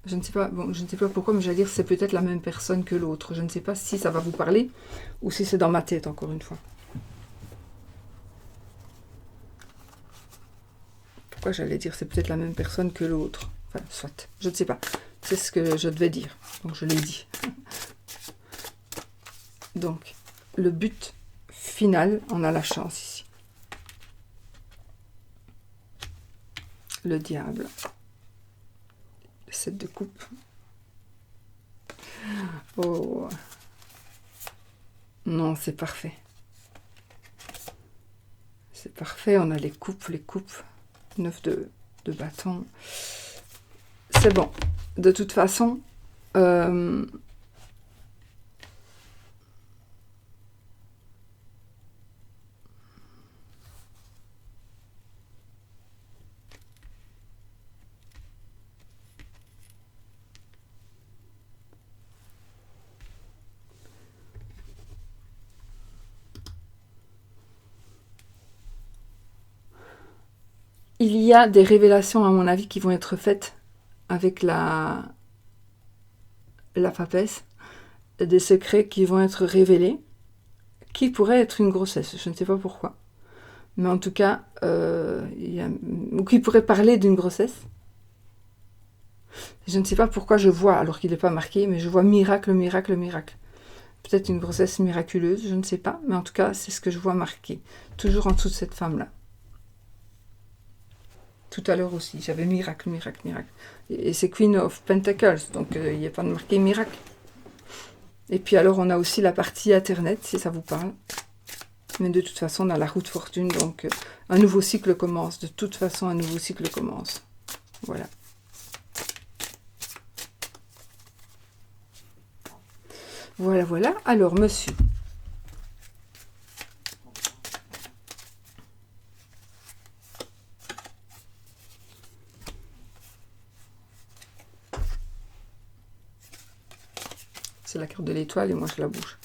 Je ne sais pas, bon, je ne sais pas pourquoi, mais j'allais dire c'est peut-être la même personne que l'autre. Je ne sais pas si ça va vous parler ou si c'est dans ma tête, encore une fois. Pourquoi j'allais dire c'est peut-être la même personne que l'autre. Enfin, soit, je ne sais pas. C'est ce que je devais dire, donc je l'ai dit. Donc, le but final, on a la chance ici. Le diable. Le 7 de coupe. Oh. Non, c'est parfait. C'est parfait, on a les coupes. 9 de bâton. C'est bon. De toute façon, il y a des révélations, à mon avis, qui vont être faites avec la papesse, des secrets qui vont être révélés, qui pourraient être une grossesse. Je ne sais pas pourquoi. Mais en tout cas, ou qui pourrait parler d'une grossesse. Je ne sais pas pourquoi je vois, alors qu'il n'est pas marqué, mais je vois miracle, miracle, miracle. Peut-être une grossesse miraculeuse, je ne sais pas, mais en tout cas, c'est ce que je vois marqué. Toujours en dessous de cette femme-là. Tout à l'heure aussi, j'avais miracle, miracle, miracle. Et c'est Queen of Pentacles, donc il n'y a pas de marqué miracle. Et puis alors, on a aussi la partie Internet, si ça vous parle. Mais de toute façon, on a la roue de fortune, donc un nouveau cycle commence. De toute façon, un nouveau cycle commence. Voilà. Voilà, voilà. Alors, monsieur. C'est la carte de l'étoile et moi je la bouge.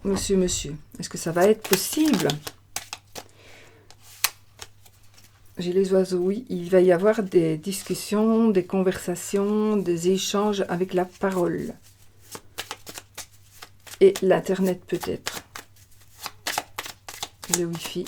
Monsieur, monsieur, est-ce que ça va être possible? J'ai les oiseaux, oui. Il va y avoir des discussions, des conversations, des échanges avec la parole. Et l'Internet peut-être. Le Wi-Fi.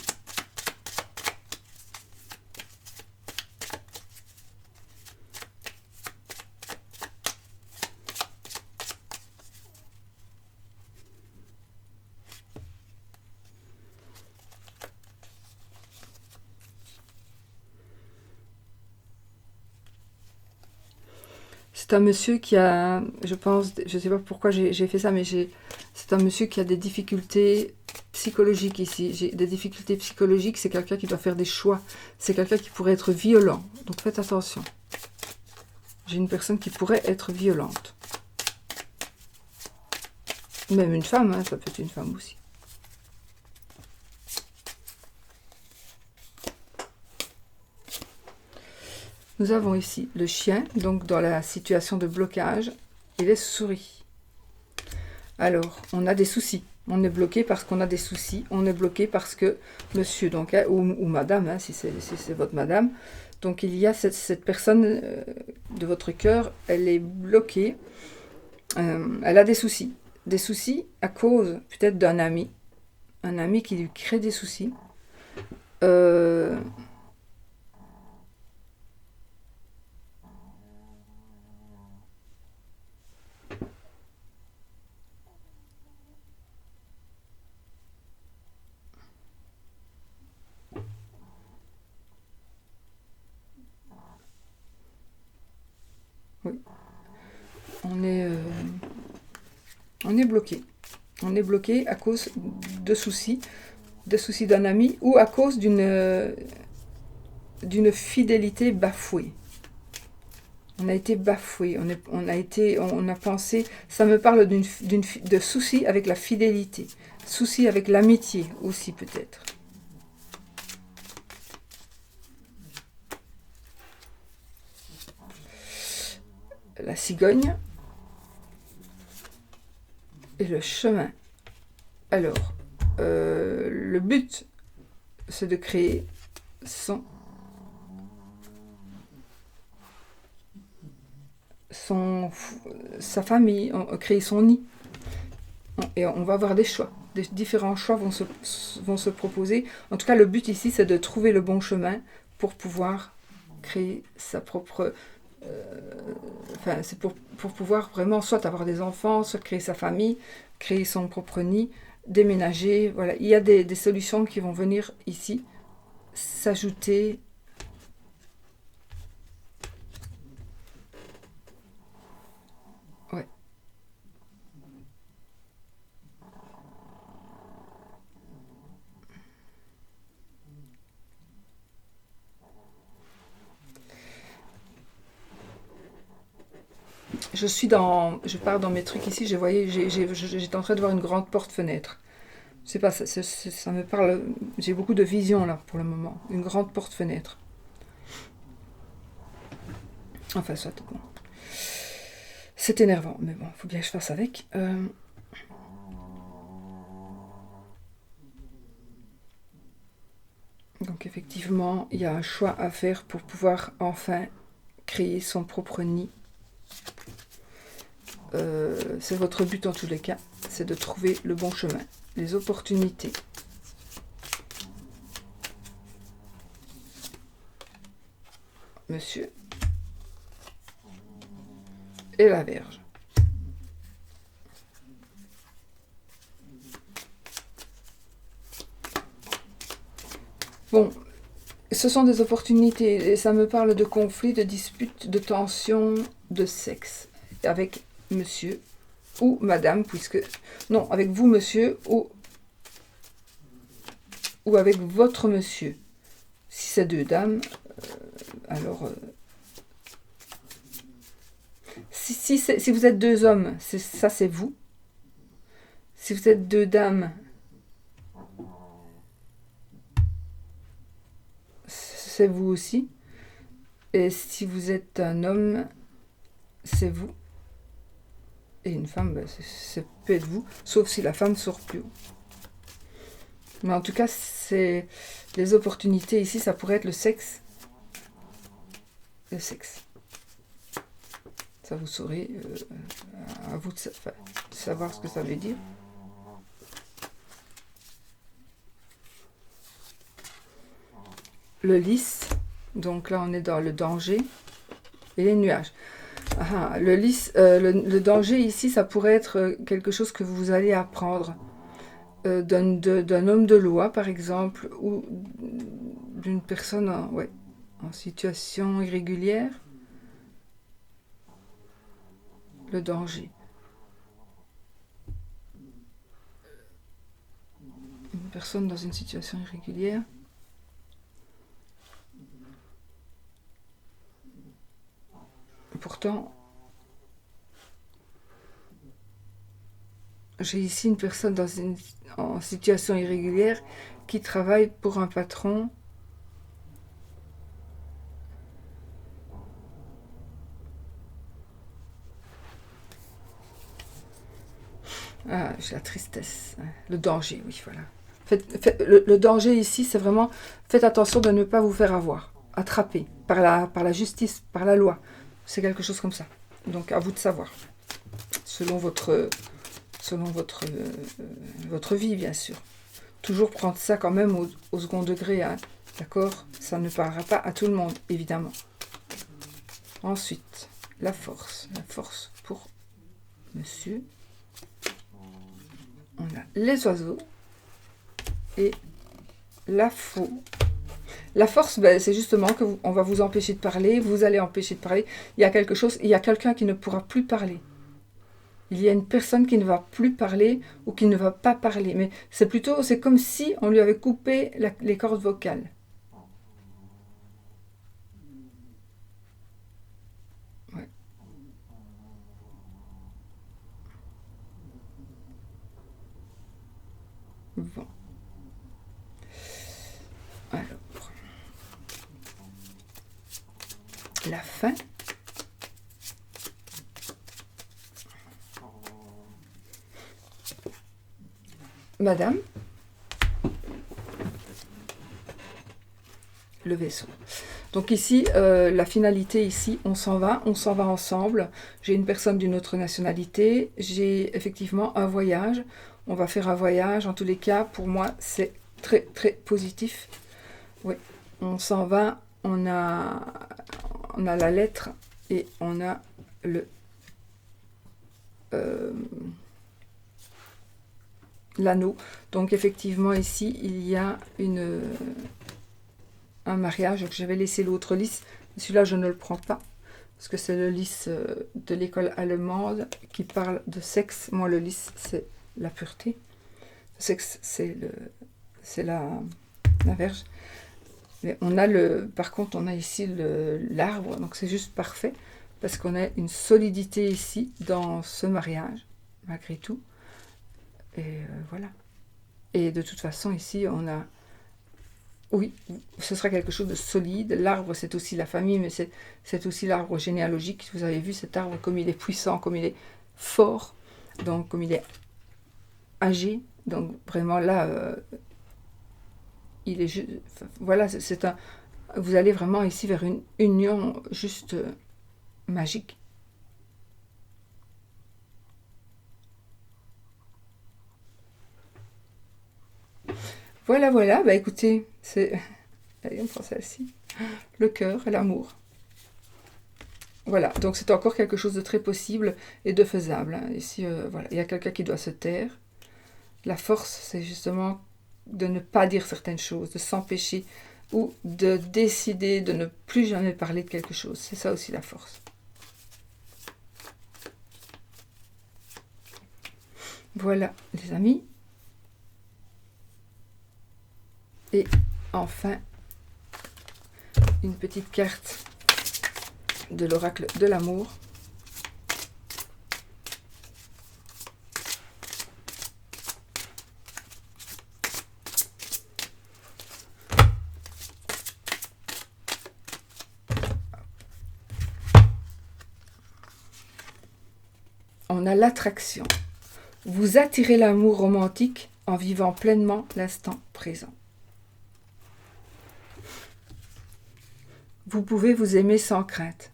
C'est un monsieur qui a, je pense, je ne sais pas pourquoi j'ai fait ça, mais c'est un monsieur qui a des difficultés psychologiques ici. J'ai des difficultés psychologiques, c'est quelqu'un qui doit faire des choix. C'est quelqu'un qui pourrait être violent. Donc faites attention. J'ai une personne qui pourrait être violente. Même une femme, hein, ça peut être une femme aussi. Nous avons ici le chien, donc dans la situation de blocage, et les souris. Alors, on a des soucis. On est bloqué parce qu'on a des soucis. On est bloqué parce que monsieur, donc, hein, ou madame, hein, si c'est votre madame, donc il y a cette personne de votre cœur, elle est bloquée. Elle a des soucis. Des soucis à cause peut-être d'un ami. Un ami qui lui crée des soucis. Oui. On est bloqué. On est bloqué à cause de soucis d'un ami ou à cause d'une fidélité bafouée. On a été bafoué, on a pensé, ça me parle de soucis avec la fidélité, soucis avec l'amitié aussi peut-être. La cigogne et le chemin. Alors, le but, c'est de créer sa famille, créer son nid. Et on va avoir des choix. Différents choix vont se proposer. En tout cas, le but ici, c'est de trouver le bon chemin pour pouvoir créer sa propre... c'est pour pouvoir vraiment soit avoir des enfants, soit créer sa famille, créer son propre nid, déménager. Voilà. Il y a des solutions qui vont venir ici s'ajouter. Ouais. Je pars dans mes trucs ici, j'étais en train de voir une grande porte-fenêtre. Je sais pas, ça me parle, j'ai beaucoup de visions là pour le moment. Une grande porte-fenêtre. Enfin, soit, bon. C'est énervant, mais bon, faut bien que je fasse avec. Donc effectivement, il y a un choix à faire pour pouvoir enfin créer son propre nid. C'est votre but en tous les cas, c'est de trouver le bon chemin. les opportunités. Monsieur et la Vierge. Bon, ce sont des opportunités et ça me parle de conflits, de disputes, de tensions, de sexe avec monsieur ou madame, puisque... Non, avec vous monsieur ou avec votre monsieur. Si c'est deux dames, alors... si vous êtes deux hommes, ça c'est vous. Si vous êtes deux dames, c'est vous aussi. Et si vous êtes un homme, c'est vous. Et une femme, ben, ça peut être vous, sauf si la femme sort plus haut. Mais en tout cas, c'est les opportunités ici, ça pourrait être le sexe. Le sexe. Ça, vous saurez, à vous de savoir ce que ça veut dire. Le lys, donc là on est dans le danger et les nuages. Le lys, le danger ici, ça pourrait être quelque chose que vous allez apprendre d'un homme de loi, par exemple, ou d'une personne en situation irrégulière. Le danger. Une personne dans une situation irrégulière. Pourtant, j'ai ici une personne en situation irrégulière qui travaille pour un patron. Ah, j'ai la tristesse. Le danger, oui, voilà. Le danger ici, c'est vraiment... Faites attention de ne pas vous faire avoir, attraper par la justice, par la loi. C'est quelque chose comme ça. Donc, à vous de savoir. Selon votre vie, bien sûr. Toujours prendre ça quand même au second degré, hein. D'accord? Ça ne parlera pas à tout le monde, évidemment. Ensuite, la force. La force pour monsieur. On a les oiseaux et la faux. La force, ben, c'est justement qu'on va vous empêcher de parler, vous allez empêcher de parler. Il y a quelque chose, il y a quelqu'un qui ne pourra plus parler. Il y a une personne qui ne va plus parler ou qui ne va pas parler. Mais c'est comme si on lui avait coupé les cordes vocales. Ouais. Bon. Alors. La fin. Madame. Le vaisseau. Donc ici, la finalité ici, on s'en va ensemble. J'ai une personne d'une autre nationalité, j'ai effectivement un voyage. On va faire un voyage, en tous les cas, pour moi, c'est très très positif. Oui, on s'en va, on a la lettre et on a l'anneau. Donc effectivement ici, il y a un mariage. Donc j'avais laissé l'autre lys. Celui-là, je ne le prends pas. Parce que c'est le lys de l'école allemande qui parle de sexe. Moi, le lys, c'est la pureté. Le sexe, c'est la verge. Mais par contre, on a ici l'arbre. Donc c'est juste parfait. Parce qu'on a une solidité ici dans ce mariage, malgré tout. Et voilà. Et de toute façon, ici, on a... Oui, ce sera quelque chose de solide. L'arbre, c'est aussi la famille, mais c'est aussi l'arbre généalogique. Vous avez vu cet arbre, comme il est puissant, comme il est fort, donc comme il est âgé. Donc vraiment là, il est juste... Voilà, vous allez vraiment ici vers une union juste magique. Voilà, voilà, bah écoutez, c'est... Allez, on prend celle-ci. Le cœur et l'amour. Voilà, donc c'est encore quelque chose de très possible et de faisable. Hein. Ici, voilà, il y a quelqu'un qui doit se taire. La force, c'est justement de ne pas dire certaines choses, de s'empêcher ou de décider de ne plus jamais parler de quelque chose. C'est ça aussi la force. Voilà, les amis. Et enfin, une petite carte de l'oracle de l'amour. On a l'attraction. Vous attirez l'amour romantique en vivant pleinement l'instant présent. Vous pouvez vous aimer sans crainte.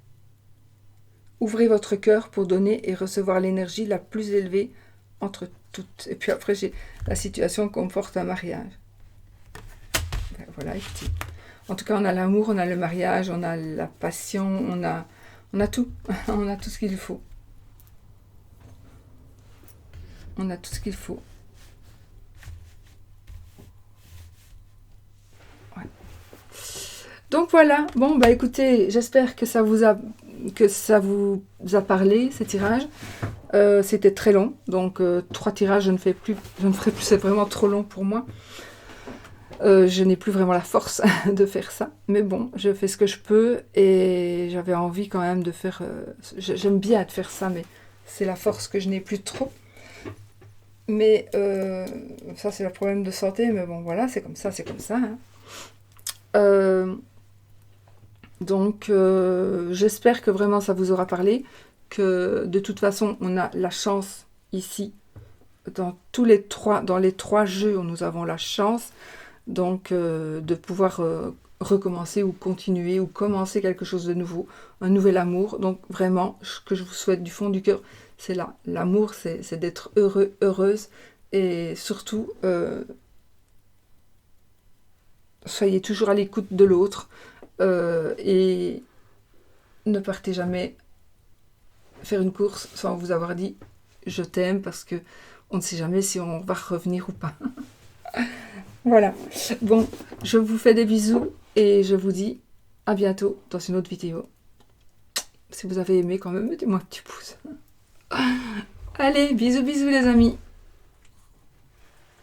Ouvrez votre cœur pour donner et recevoir l'énergie la plus élevée entre toutes. Et puis après, j'ai la situation comporte un mariage. Ben voilà, écoutez. En tout cas, on a l'amour, on a le mariage, on a la passion, on a tout. On a tout ce qu'il faut. On a tout ce qu'il faut. Ouais. Donc voilà, bon bah écoutez, j'espère que ça vous a parlé, ces tirages. C'était très long, donc 3 tirages je ne ferai plus, c'est vraiment trop long pour moi. Je n'ai plus vraiment la force de faire ça, mais bon, je fais ce que je peux et j'avais envie quand même de faire... j'aime bien de faire ça, mais c'est la force que je n'ai plus trop. Mais ça c'est le problème de santé, mais bon voilà, c'est comme ça, c'est comme ça. Hein. Donc j'espère que vraiment ça vous aura parlé, que de toute façon on a la chance ici, dans les 3 jeux où nous avons la chance, donc de pouvoir recommencer ou continuer ou commencer quelque chose de nouveau, un nouvel amour. Donc vraiment, ce que je vous souhaite du fond du cœur, c'est là. L'amour, c'est d'être heureux, heureuse, et surtout, soyez toujours à l'écoute de l'autre, et ne partez jamais faire une course sans vous avoir dit « je t'aime » parce que on ne sait jamais si on va revenir ou pas. Voilà. Bon, je vous fais des bisous et je vous dis à bientôt dans une autre vidéo. Si vous avez aimé quand même, mettez-moi un petit pouce. Allez, bisous bisous les amis.